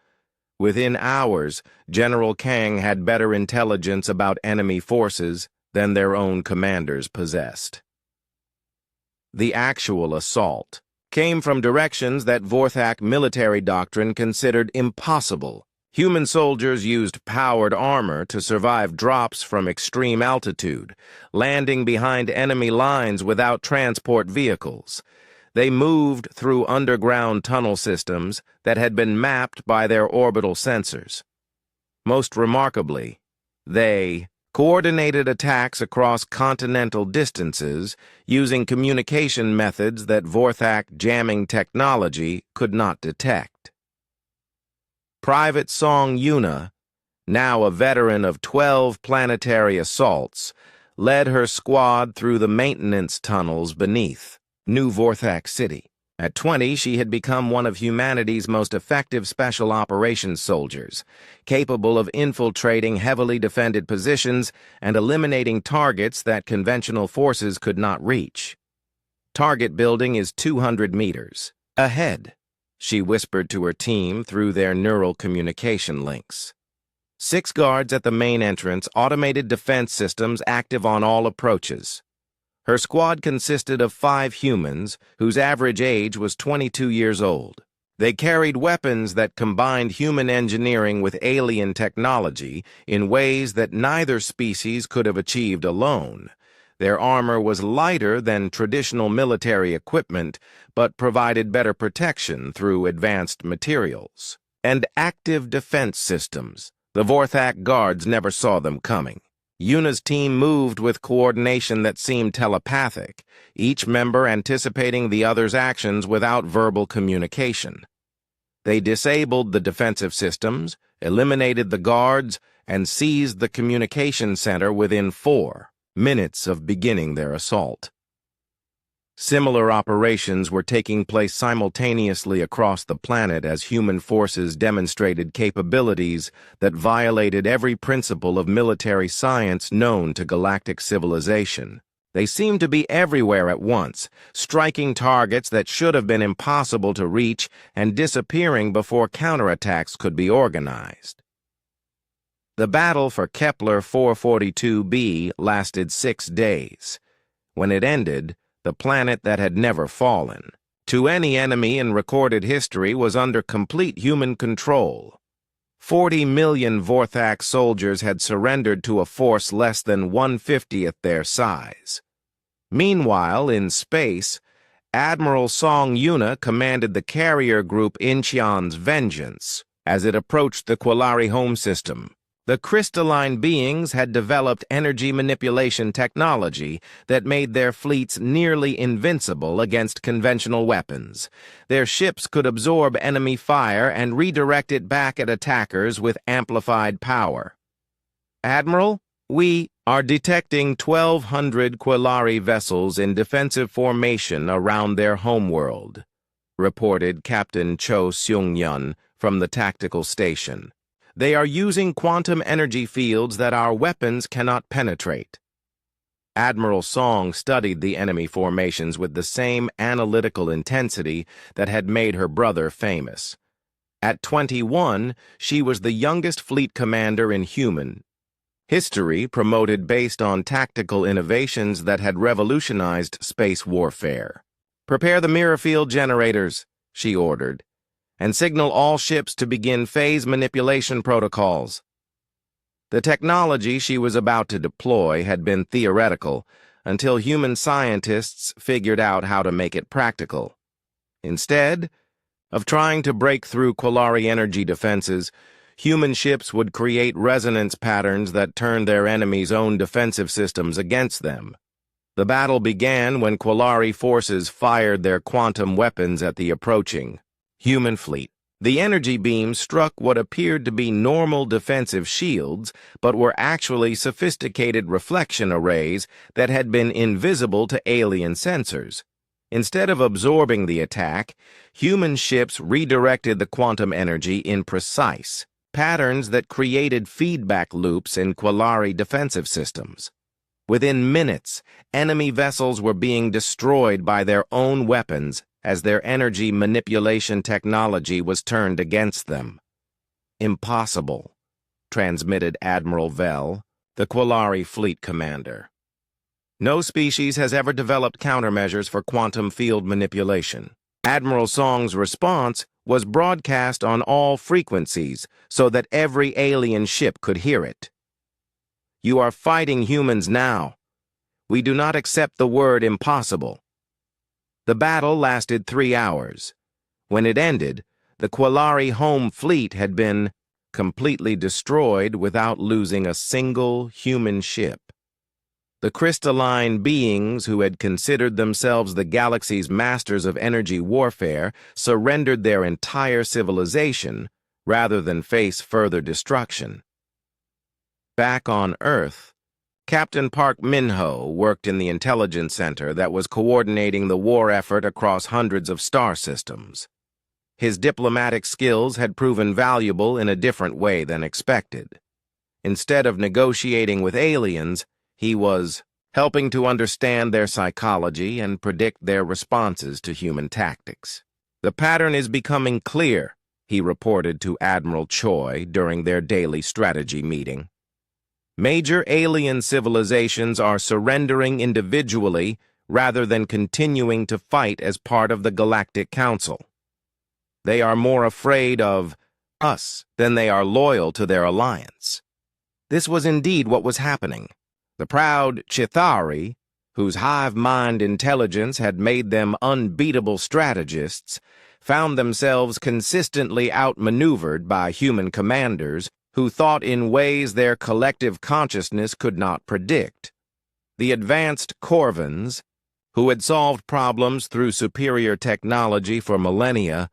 Within hours, General Kang had better intelligence about enemy forces than their own commanders possessed. The actual assault came from directions that Vorthak military doctrine considered impossible. Human soldiers used powered armor to survive drops from extreme altitude, landing behind enemy lines without transport vehicles. They moved through underground tunnel systems that had been mapped by their orbital sensors. Most remarkably, they coordinated attacks across continental distances using communication methods that Vorthak jamming technology could not detect. Private Song Yuna, now a veteran of 12 planetary assaults, led her squad through the maintenance tunnels beneath New Vorthak City. At 20, she had become one of humanity's most effective special operations soldiers, capable of infiltrating heavily defended positions and eliminating targets that conventional forces could not reach. Target building is 200 meters ahead, she whispered to her team through their neural communication links. 6 guards at the main entrance, automated defense systems active on all approaches. Her squad consisted of 5 humans, whose average age was 22 years old. They carried weapons that combined human engineering with alien technology in ways that neither species could have achieved alone. Their armor was lighter than traditional military equipment, but provided better protection through advanced materials. And active defense systems. The Vorthak guards never saw them coming. Yuna's team moved with coordination that seemed telepathic, each member anticipating the other's actions without verbal communication. They disabled the defensive systems, eliminated the guards, and seized the communication center within 4 minutes of beginning their assault. Similar operations were taking place simultaneously across the planet as human forces demonstrated capabilities that violated every principle of military science known to galactic civilization. They seemed to be everywhere at once, striking targets that should have been impossible to reach and disappearing before counterattacks could be organized. The battle for Kepler 442b lasted 6 days. When it ended, the planet that had never fallen, to any enemy in recorded history was under complete human control. 40 million Vorthak soldiers had surrendered to a force less than 1/50th their size. Meanwhile, in space, Admiral Song Yuna commanded the carrier group Incheon's Vengeance as it approached the Quillari home system. The crystalline beings had developed energy manipulation technology that made their fleets nearly invincible against conventional weapons. Their ships could absorb enemy fire and redirect it back at attackers with amplified power. "Admiral, we are detecting 1,200 Quillari vessels in defensive formation around their homeworld," reported Captain Cho Seung-yun from the tactical station. "They are using quantum energy fields that our weapons cannot penetrate." Admiral Song studied the enemy formations with the same analytical intensity that had made her brother famous. At 21, she was the youngest fleet commander in human history promoted based on tactical innovations that had revolutionized space warfare. "Prepare the mirror field generators," she ordered, "and signal all ships to begin phase manipulation protocols." The technology she was about to deploy had been theoretical until human scientists figured out how to make it practical. Instead of trying to break through Quillari energy defenses, human ships would create resonance patterns that turned their enemies' own defensive systems against them. The battle began when Quillari forces fired their quantum weapons at the approaching human fleet. The energy beams struck what appeared to be normal defensive shields, but were actually sophisticated reflection arrays that had been invisible to alien sensors. Instead of absorbing the attack, human ships redirected the quantum energy in precise patterns that created feedback loops in Quillari defensive systems. Within minutes, enemy vessels were being destroyed by their own weapons as their energy manipulation technology was turned against them. "Impossible," transmitted Admiral Vell, the Quillari fleet commander. "No species has ever developed countermeasures for quantum field manipulation." Admiral Song's response was broadcast on all frequencies so that every alien ship could hear it. "You are fighting humans now. We do not accept the word impossible." The battle lasted 3 hours. When it ended, the Quillari home fleet had been completely destroyed without losing a single human ship. The crystalline beings who had considered themselves the galaxy's masters of energy warfare surrendered their entire civilization rather than face further destruction. Back on Earth, Captain Park Min-ho worked in the intelligence center that was coordinating the war effort across hundreds of star systems. His diplomatic skills had proven valuable in a different way than expected. Instead of negotiating with aliens, he was helping to understand their psychology and predict their responses to human tactics. "The pattern is becoming clear," he reported to Admiral Choi during their daily strategy meeting. "Major alien civilizations are surrendering individually rather than continuing to fight as part of the Galactic Council. They are more afraid of us than they are loyal to their alliance." This was indeed what was happening. The proud Chithari, whose hive-mind intelligence had made them unbeatable strategists, found themselves consistently outmaneuvered by human commanders who thought in ways their collective consciousness could not predict. The advanced Corvins, who had solved problems through superior technology for millennia,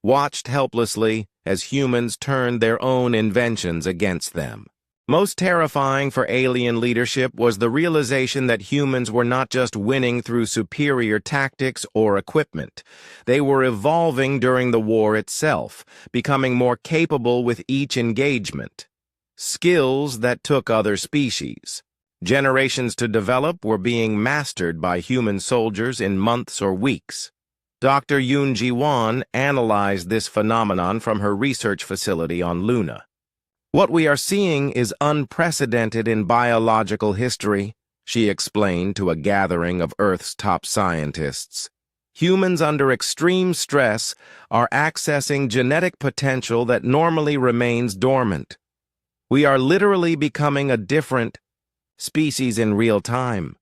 watched helplessly as humans turned their own inventions against them. Most terrifying for alien leadership was the realization that humans were not just winning through superior tactics or equipment. They were evolving during the war itself, becoming more capable with each engagement. Skills that took other species. Generations to develop were being mastered by human soldiers in months or weeks. Dr. Yoon Ji-won analyzed this phenomenon from her research facility on Luna. "What we are seeing is unprecedented in biological history," she explained to a gathering of Earth's top scientists. Humans under extreme stress are accessing genetic potential that normally remains dormant. We are literally becoming a different species in real time.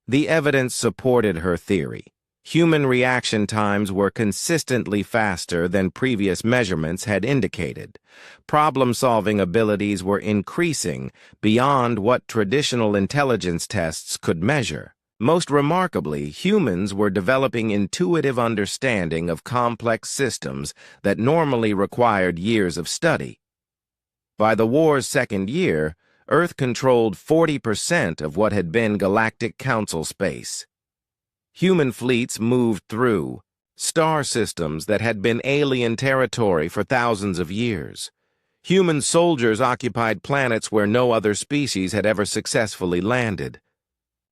The evidence supported her theory. Human reaction times were consistently faster than previous measurements had indicated. Problem-solving abilities were increasing beyond what traditional intelligence tests could measure. Most remarkably, humans were developing intuitive understanding of complex systems that normally required years of study. By the war's second year, Earth controlled 40% of what had been Galactic Council space. Human fleets moved through star systems that had been alien territory for thousands of years. Human soldiers occupied planets where no other species had ever successfully landed.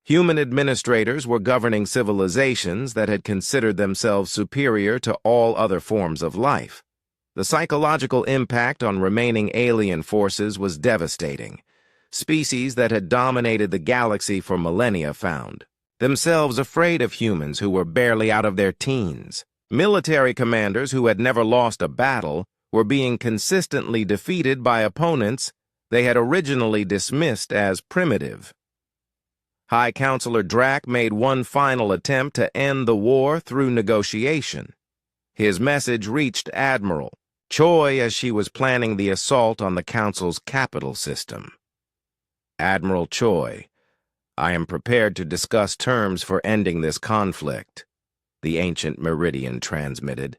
Human administrators were governing civilizations that had considered themselves superior to all other forms of life. The psychological impact on remaining alien forces was devastating. Species that had dominated the galaxy for millennia found themselves afraid of humans who were barely out of their teens. Military commanders who had never lost a battle were being consistently defeated by opponents they had originally dismissed as primitive. High Counselor Drack made one final attempt to end the war through negotiation. His message reached Admiral Choi as she was planning the assault on the Council's capital system. Admiral Choi, I am prepared to discuss terms for ending this conflict, the ancient Meridian transmitted.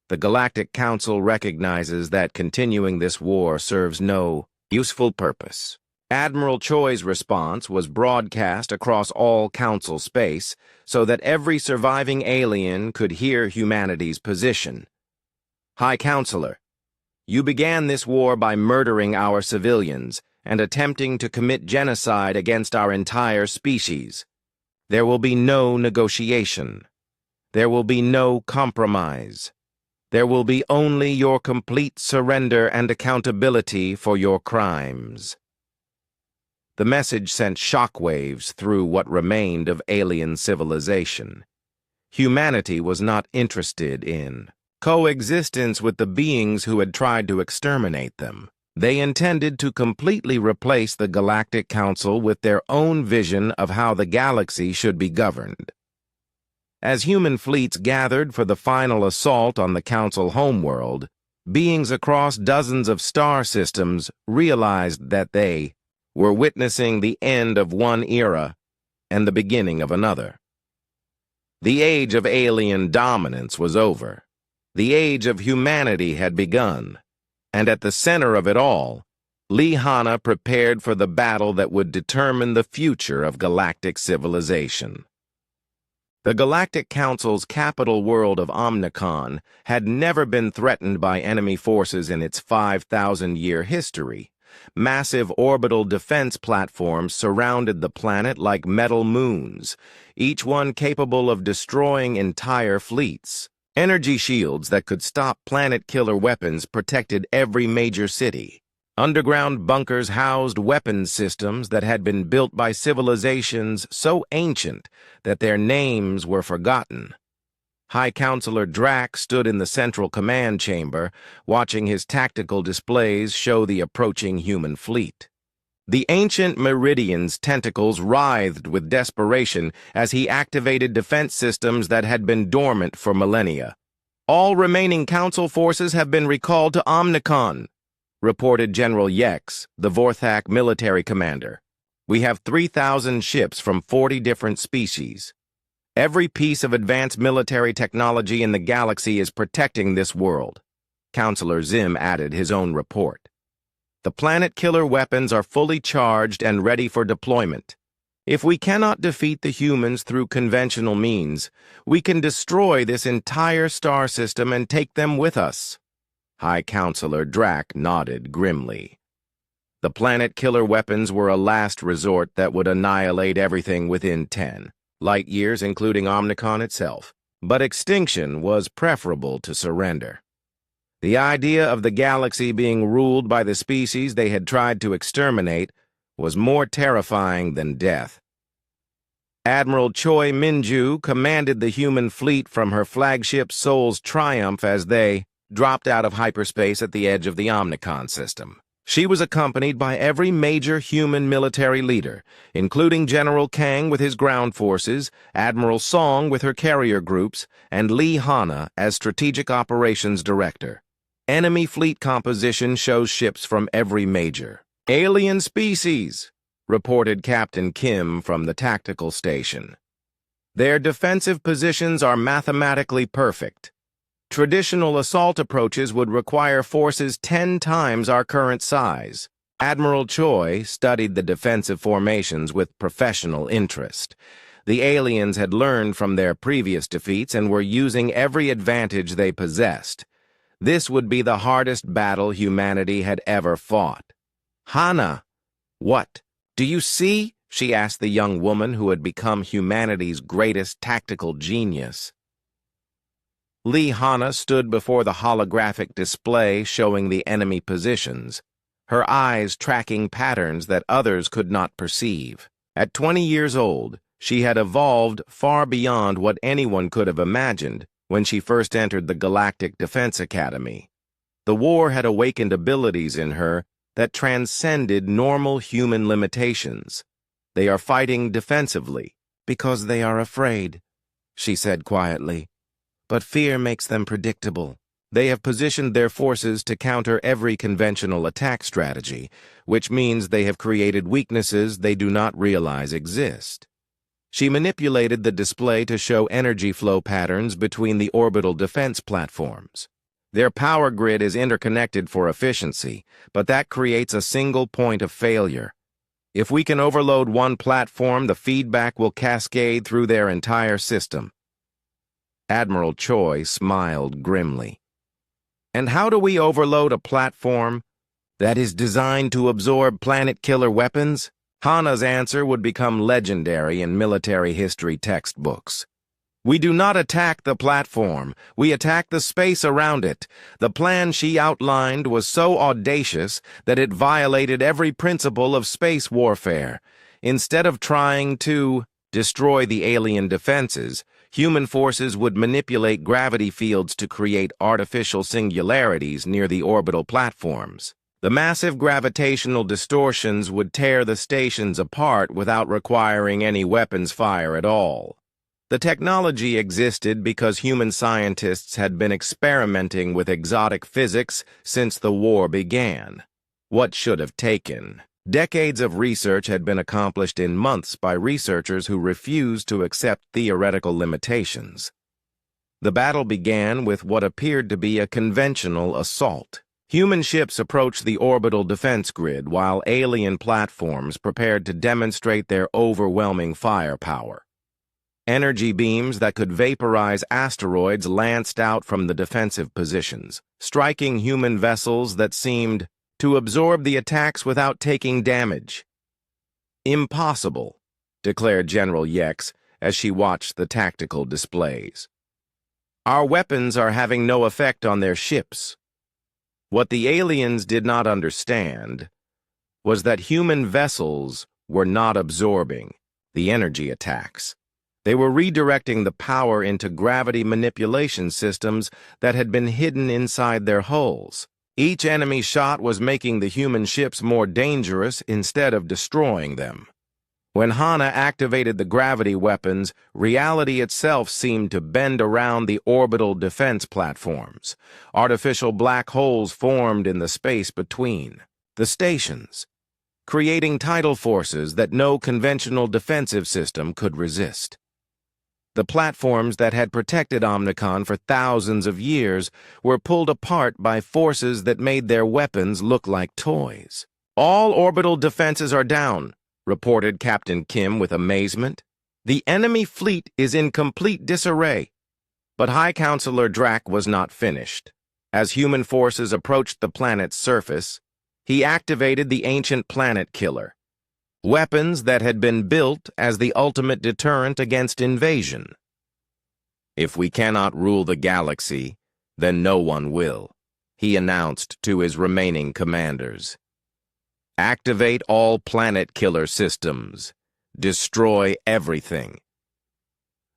The Galactic Council recognizes that continuing this war serves no useful purpose. Admiral Choi's response was broadcast across all Council space so that every surviving alien could hear humanity's position. High Counselor, you began this war by murdering our civilians and attempting to commit genocide against our entire species. There will be no negotiation. There will be no compromise. There will be only your complete surrender and accountability for your crimes. The message sent shockwaves through what remained of alien civilization. Humanity was not interested in coexistence with the beings who had tried to exterminate them. They intended to completely replace the Galactic Council with their own vision of how the galaxy should be governed. As human fleets gathered for the final assault on the Council homeworld, beings across dozens of star systems realized that they were witnessing the end of one era and the beginning of another. The age of alien dominance was over. The age of humanity had begun. And at the center of it all, Lihana prepared for the battle that would determine the future of galactic civilization. The Galactic Council's capital world of Omnicon had never been threatened by enemy forces in its 5,000-year history. Massive orbital defense platforms surrounded the planet like metal moons, each one capable of destroying entire fleets. Energy shields that could stop planet-killer weapons protected every major city. Underground bunkers housed weapons systems that had been built by civilizations so ancient that their names were forgotten. High Counselor Drack stood in the central command chamber, watching his tactical displays show the approaching human fleet. The ancient Meridian's tentacles writhed with desperation as he activated defense systems that had been dormant for millennia. All remaining Council forces have been recalled to Omnicon, reported General Yex, the Vorthak military commander. We have 3,000 ships from 40 different species. Every piece of advanced military technology in the galaxy is protecting this world. Counselor Zim added his own report. The planet-killer weapons are fully charged and ready for deployment. If we cannot defeat the humans through conventional means, we can destroy this entire star system and take them with us. High Counselor Drack nodded grimly. The planet-killer weapons were a last resort that would annihilate everything within 10 light years, including Omnicon itself. But extinction was preferable to surrender. The idea of the galaxy being ruled by the species they had tried to exterminate was more terrifying than death. Admiral Choi Minju commanded the human fleet from her flagship Seoul's Triumph as they dropped out of hyperspace at the edge of the Omnicon system. She was accompanied by every major human military leader, including General Kang with his ground forces, Admiral Song with her carrier groups, and Lee Hana as Strategic Operations Director. Enemy fleet composition shows ships from every major alien species, reported Captain Kim from the tactical station. Their defensive positions are mathematically perfect. Traditional assault approaches would require forces 10 times our current size. Admiral Choi studied the defensive formations with professional interest. The aliens had learned from their previous defeats and were using every advantage they possessed. This would be the hardest battle humanity had ever fought. Hana, what? Do you see? She asked the young woman who had become humanity's greatest tactical genius. Lee Hana stood before the holographic display showing the enemy positions, her eyes tracking patterns that others could not perceive. At 20 years old, she had evolved far beyond what anyone could have imagined when she first entered the Galactic Defense Academy. The war had awakened abilities in her that transcended normal human limitations. They are fighting defensively because they are afraid, she said quietly. But fear makes them predictable. They have positioned their forces to counter every conventional attack strategy, which means they have created weaknesses they do not realize exist. She manipulated the display to show energy flow patterns between the orbital defense platforms. Their power grid is interconnected for efficiency, but that creates a single point of failure. If we can overload one platform, the feedback will cascade through their entire system. Admiral Choi smiled grimly. And how do we overload a platform that is designed to absorb planet-killer weapons? Hana's answer would become legendary in military history textbooks. We do not attack the platform, we attack the space around it. The plan she outlined was so audacious that it violated every principle of space warfare. Instead of trying to destroy the alien defenses, human forces would manipulate gravity fields to create artificial singularities near the orbital platforms. The massive gravitational distortions would tear the stations apart without requiring any weapons fire at all. The technology existed because human scientists had been experimenting with exotic physics since the war began. What should have taken decades of research had been accomplished in months by researchers who refused to accept theoretical limitations. The battle began with what appeared to be a conventional assault. Human ships approached the orbital defense grid while alien platforms prepared to demonstrate their overwhelming firepower. Energy beams that could vaporize asteroids lanced out from the defensive positions, striking human vessels that seemed to absorb the attacks without taking damage. Impossible, declared General Yex as she watched the tactical displays. Our weapons are having no effect on their ships. What the aliens did not understand was that human vessels were not absorbing the energy attacks. They were redirecting the power into gravity manipulation systems that had been hidden inside their hulls. Each enemy shot was making the human ships more dangerous instead of destroying them. When Hana activated the gravity weapons, reality itself seemed to bend around the orbital defense platforms. Artificial black holes formed in the space between the stations, creating tidal forces that no conventional defensive system could resist. The platforms that had protected Omnicon for thousands of years were pulled apart by forces that made their weapons look like toys. All orbital defenses are down, reported Captain Kim with amazement. The enemy fleet is in complete disarray. But High Counselor Drac was not finished. As human forces approached the planet's surface, he activated the ancient planet killer. Weapons that had been built as the ultimate deterrent against invasion. If we cannot rule the galaxy, then no one will, he announced to his remaining commanders. Activate all planet killer systems. destroy everything.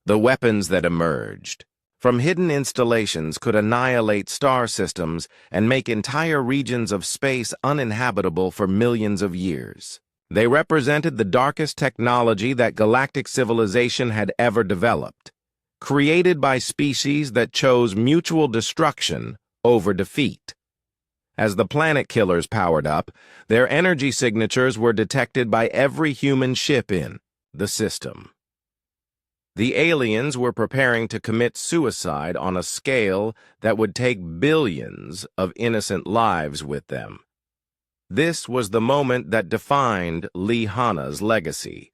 The weapons that emerged from hidden installations could annihilate star systems and make entire regions of space uninhabitable for millions of years. They represented the darkest technology that galactic civilization had ever developed, created by species that chose mutual destruction over defeat. As the planet killers powered up, their energy signatures were detected by every human ship in the system. The aliens were preparing to commit suicide on a scale that would take billions of innocent lives with them. This was the moment that defined Lee Hanna's legacy.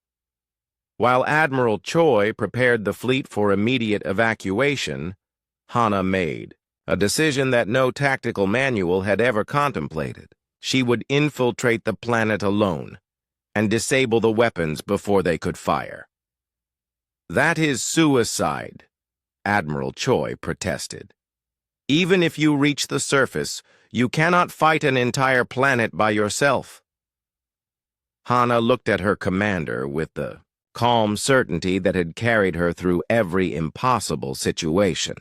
While Admiral Choi prepared the fleet for immediate evacuation, Hanna made a decision that no tactical manual had ever contemplated. She would infiltrate the planet alone and disable the weapons before they could fire. "That is suicide," Admiral Choi protested. "Even if you reach the surface, you cannot fight an entire planet by yourself." Hanna looked at her commander with the calm certainty that had carried her through every impossible situation.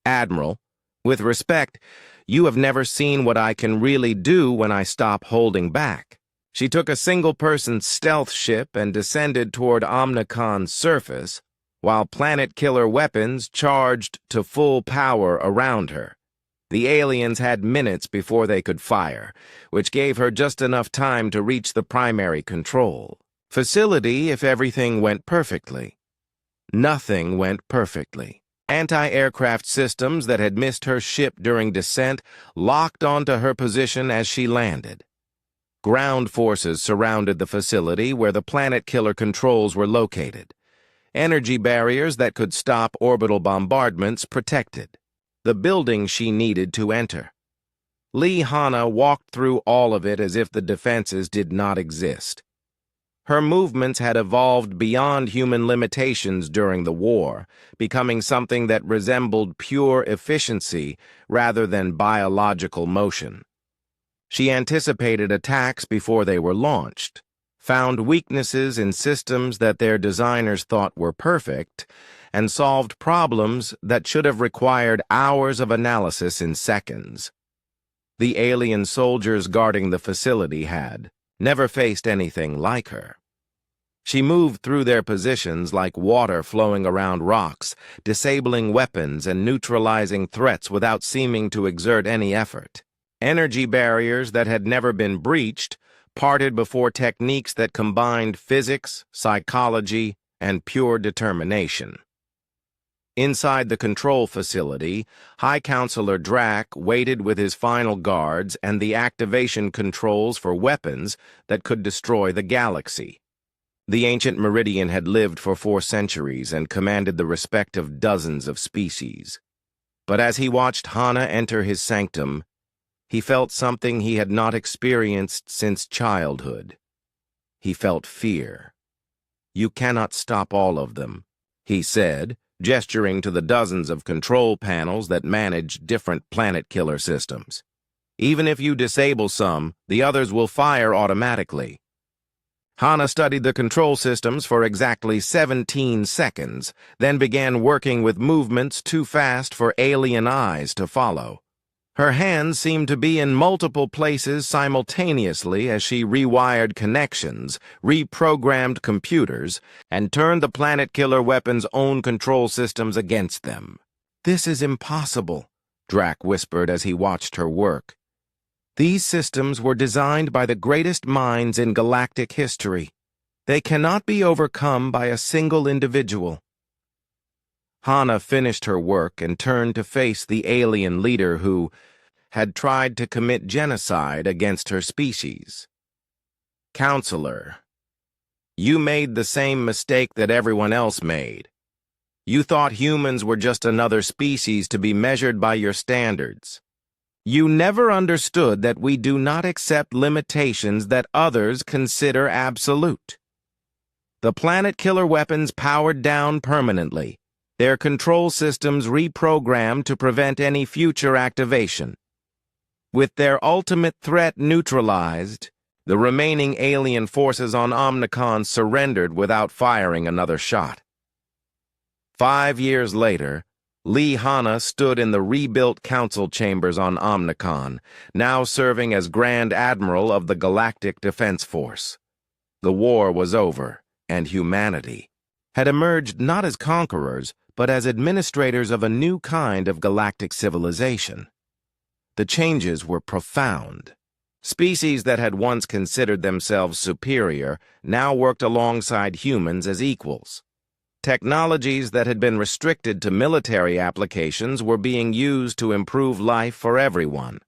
"Admiral, with respect, you have never seen what I can really do when I stop holding back." She took a single-person stealth ship and descended toward Omnicon's surface, while planet-killer weapons charged to full power around her. The aliens had minutes before they could fire, which gave her just enough time to reach the primary control facility if everything went perfectly. Nothing went perfectly. Anti-aircraft systems that had missed her ship during descent locked onto her position as she landed. Ground forces surrounded the facility where the planet-killer controls were located. Energy barriers that could stop orbital bombardments protected the building she needed to enter. Lee Hanna walked through all of it as if the defenses did not exist. Her movements had evolved beyond human limitations during the war, becoming something that resembled pure efficiency rather than biological motion. She anticipated attacks before they were launched, found weaknesses in systems that their designers thought were perfect, and solved problems that should have required hours of analysis in seconds. The alien soldiers guarding the facility had never faced anything like her. She moved through their positions like water flowing around rocks, disabling weapons and neutralizing threats without seeming to exert any effort. Energy barriers that had never been breached parted before techniques that combined physics, psychology, and pure determination. Inside the control facility, High Counselor Drac waited with his final guards and the activation controls for weapons that could destroy the galaxy. The ancient Meridian had lived for 4 centuries and commanded the respect of dozens of species. But as he watched Hanna enter his sanctum, he felt something he had not experienced since childhood. He felt fear. "You cannot stop all of them," he said, gesturing to the dozens of control panels that managed different planet-killer systems. "Even if you disable some, the others will fire automatically." Hanna studied the control systems for exactly 17 seconds, then began working with movements too fast for alien eyes to follow. Her hands seemed to be in multiple places simultaneously as she rewired connections, reprogrammed computers, and turned the planet-killer weapon's own control systems against them. "This is impossible," Drac whispered as he watched her work. "These systems were designed by the greatest minds in galactic history. They cannot be overcome by a single individual." Hanna finished her work and turned to face the alien leader who had tried to commit genocide against her species. "Counselor, you made the same mistake that everyone else made. You thought humans were just another species to be measured by your standards. You never understood that we do not accept limitations that others consider absolute. The planet-killer weapons powered down permanently, their control systems reprogrammed to prevent any future activation. With their ultimate threat neutralized, The remaining alien forces on Omnicon surrendered without firing another shot. 5 years later, Lee Hanna stood in the rebuilt council chambers on Omnicon, now serving as Grand Admiral of the Galactic Defense Force. The war was over, and humanity had emerged not as conquerors, but as administrators of a new kind of galactic civilization. The changes were profound. Species that had once considered themselves superior now worked alongside humans as equals. Technologies that had been restricted to military applications were being used to improve life for everyone.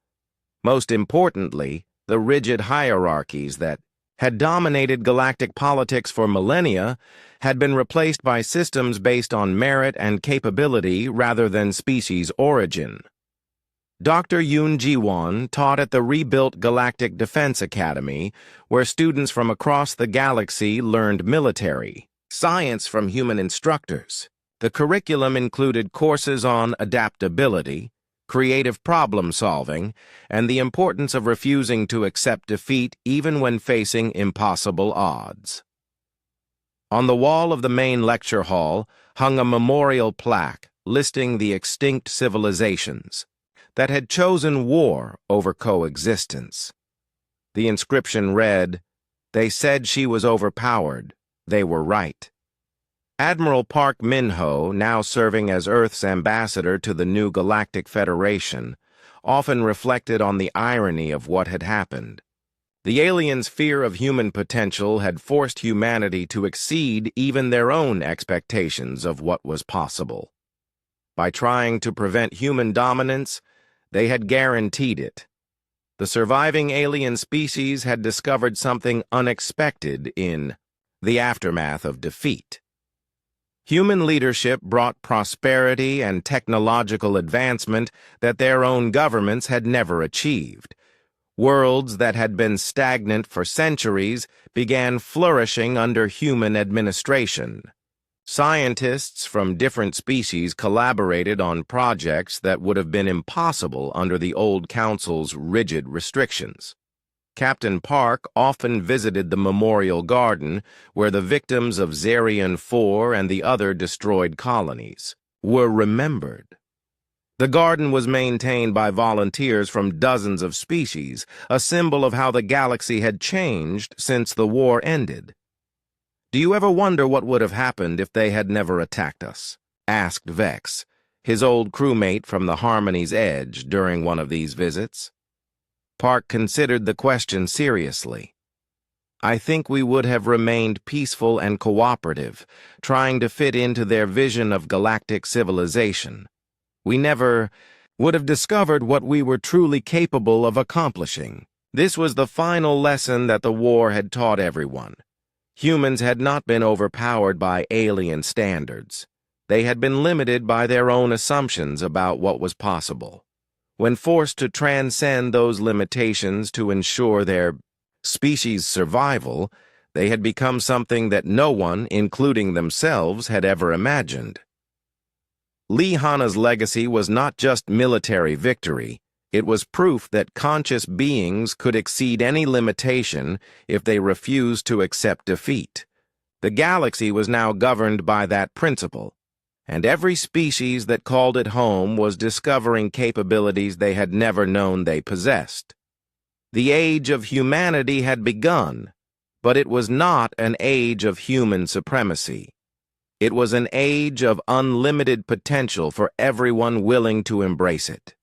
Most importantly, the rigid hierarchies that had dominated galactic politics for millennia had been replaced by systems based on merit and capability rather than species origin. Dr. Yoon Ji-won taught at the rebuilt Galactic Defense Academy, where students from across the galaxy learned military science from human instructors. The curriculum included courses on adaptability, creative problem-solving, and the importance of refusing to accept defeat even when facing impossible odds. On the wall of the main lecture hall hung a memorial plaque listing the extinct civilizations that had chosen war over coexistence. The inscription read, "They said she was overpowered. They were right." Admiral Park Min-ho, now serving as Earth's ambassador to the new Galactic Federation, often reflected on the irony of what had happened. The aliens' fear of human potential had forced humanity to exceed even their own expectations of what was possible. By trying to prevent human dominance, they had guaranteed it. The surviving alien species had discovered something unexpected in the aftermath of defeat. Human leadership brought prosperity and technological advancement that their own governments had never achieved. Worlds that had been stagnant for centuries began flourishing under human administration. Scientists from different species collaborated on projects that would have been impossible under the old council's rigid restrictions. Captain Park often visited the Memorial Garden, where the victims of Zarian 4 and the other destroyed colonies were remembered. The garden was maintained by volunteers from dozens of species, a symbol of how the galaxy had changed since the war ended. "Do you ever wonder what would have happened if they had never attacked us?" asked Vex, his old crewmate from the Harmony's Edge, during one of these visits. Park considered the question seriously. "I think we would have remained peaceful and cooperative, trying to fit into their vision of galactic civilization. We never would have discovered what we were truly capable of accomplishing." This was the final lesson that the war had taught everyone. Humans had not been overpowered by alien standards. They had been limited by their own assumptions about what was possible. When forced to transcend those limitations to ensure their species' survival, they had become something that no one, including themselves, had ever imagined. Lee Hanna's legacy was not just military victory. It was proof that conscious beings could exceed any limitation if they refused to accept defeat. The galaxy was now governed by that principle, and every species that called it home was discovering capabilities they had never known they possessed. The age of humanity had begun, but it was not an age of human supremacy. It was an age of unlimited potential for everyone willing to embrace it.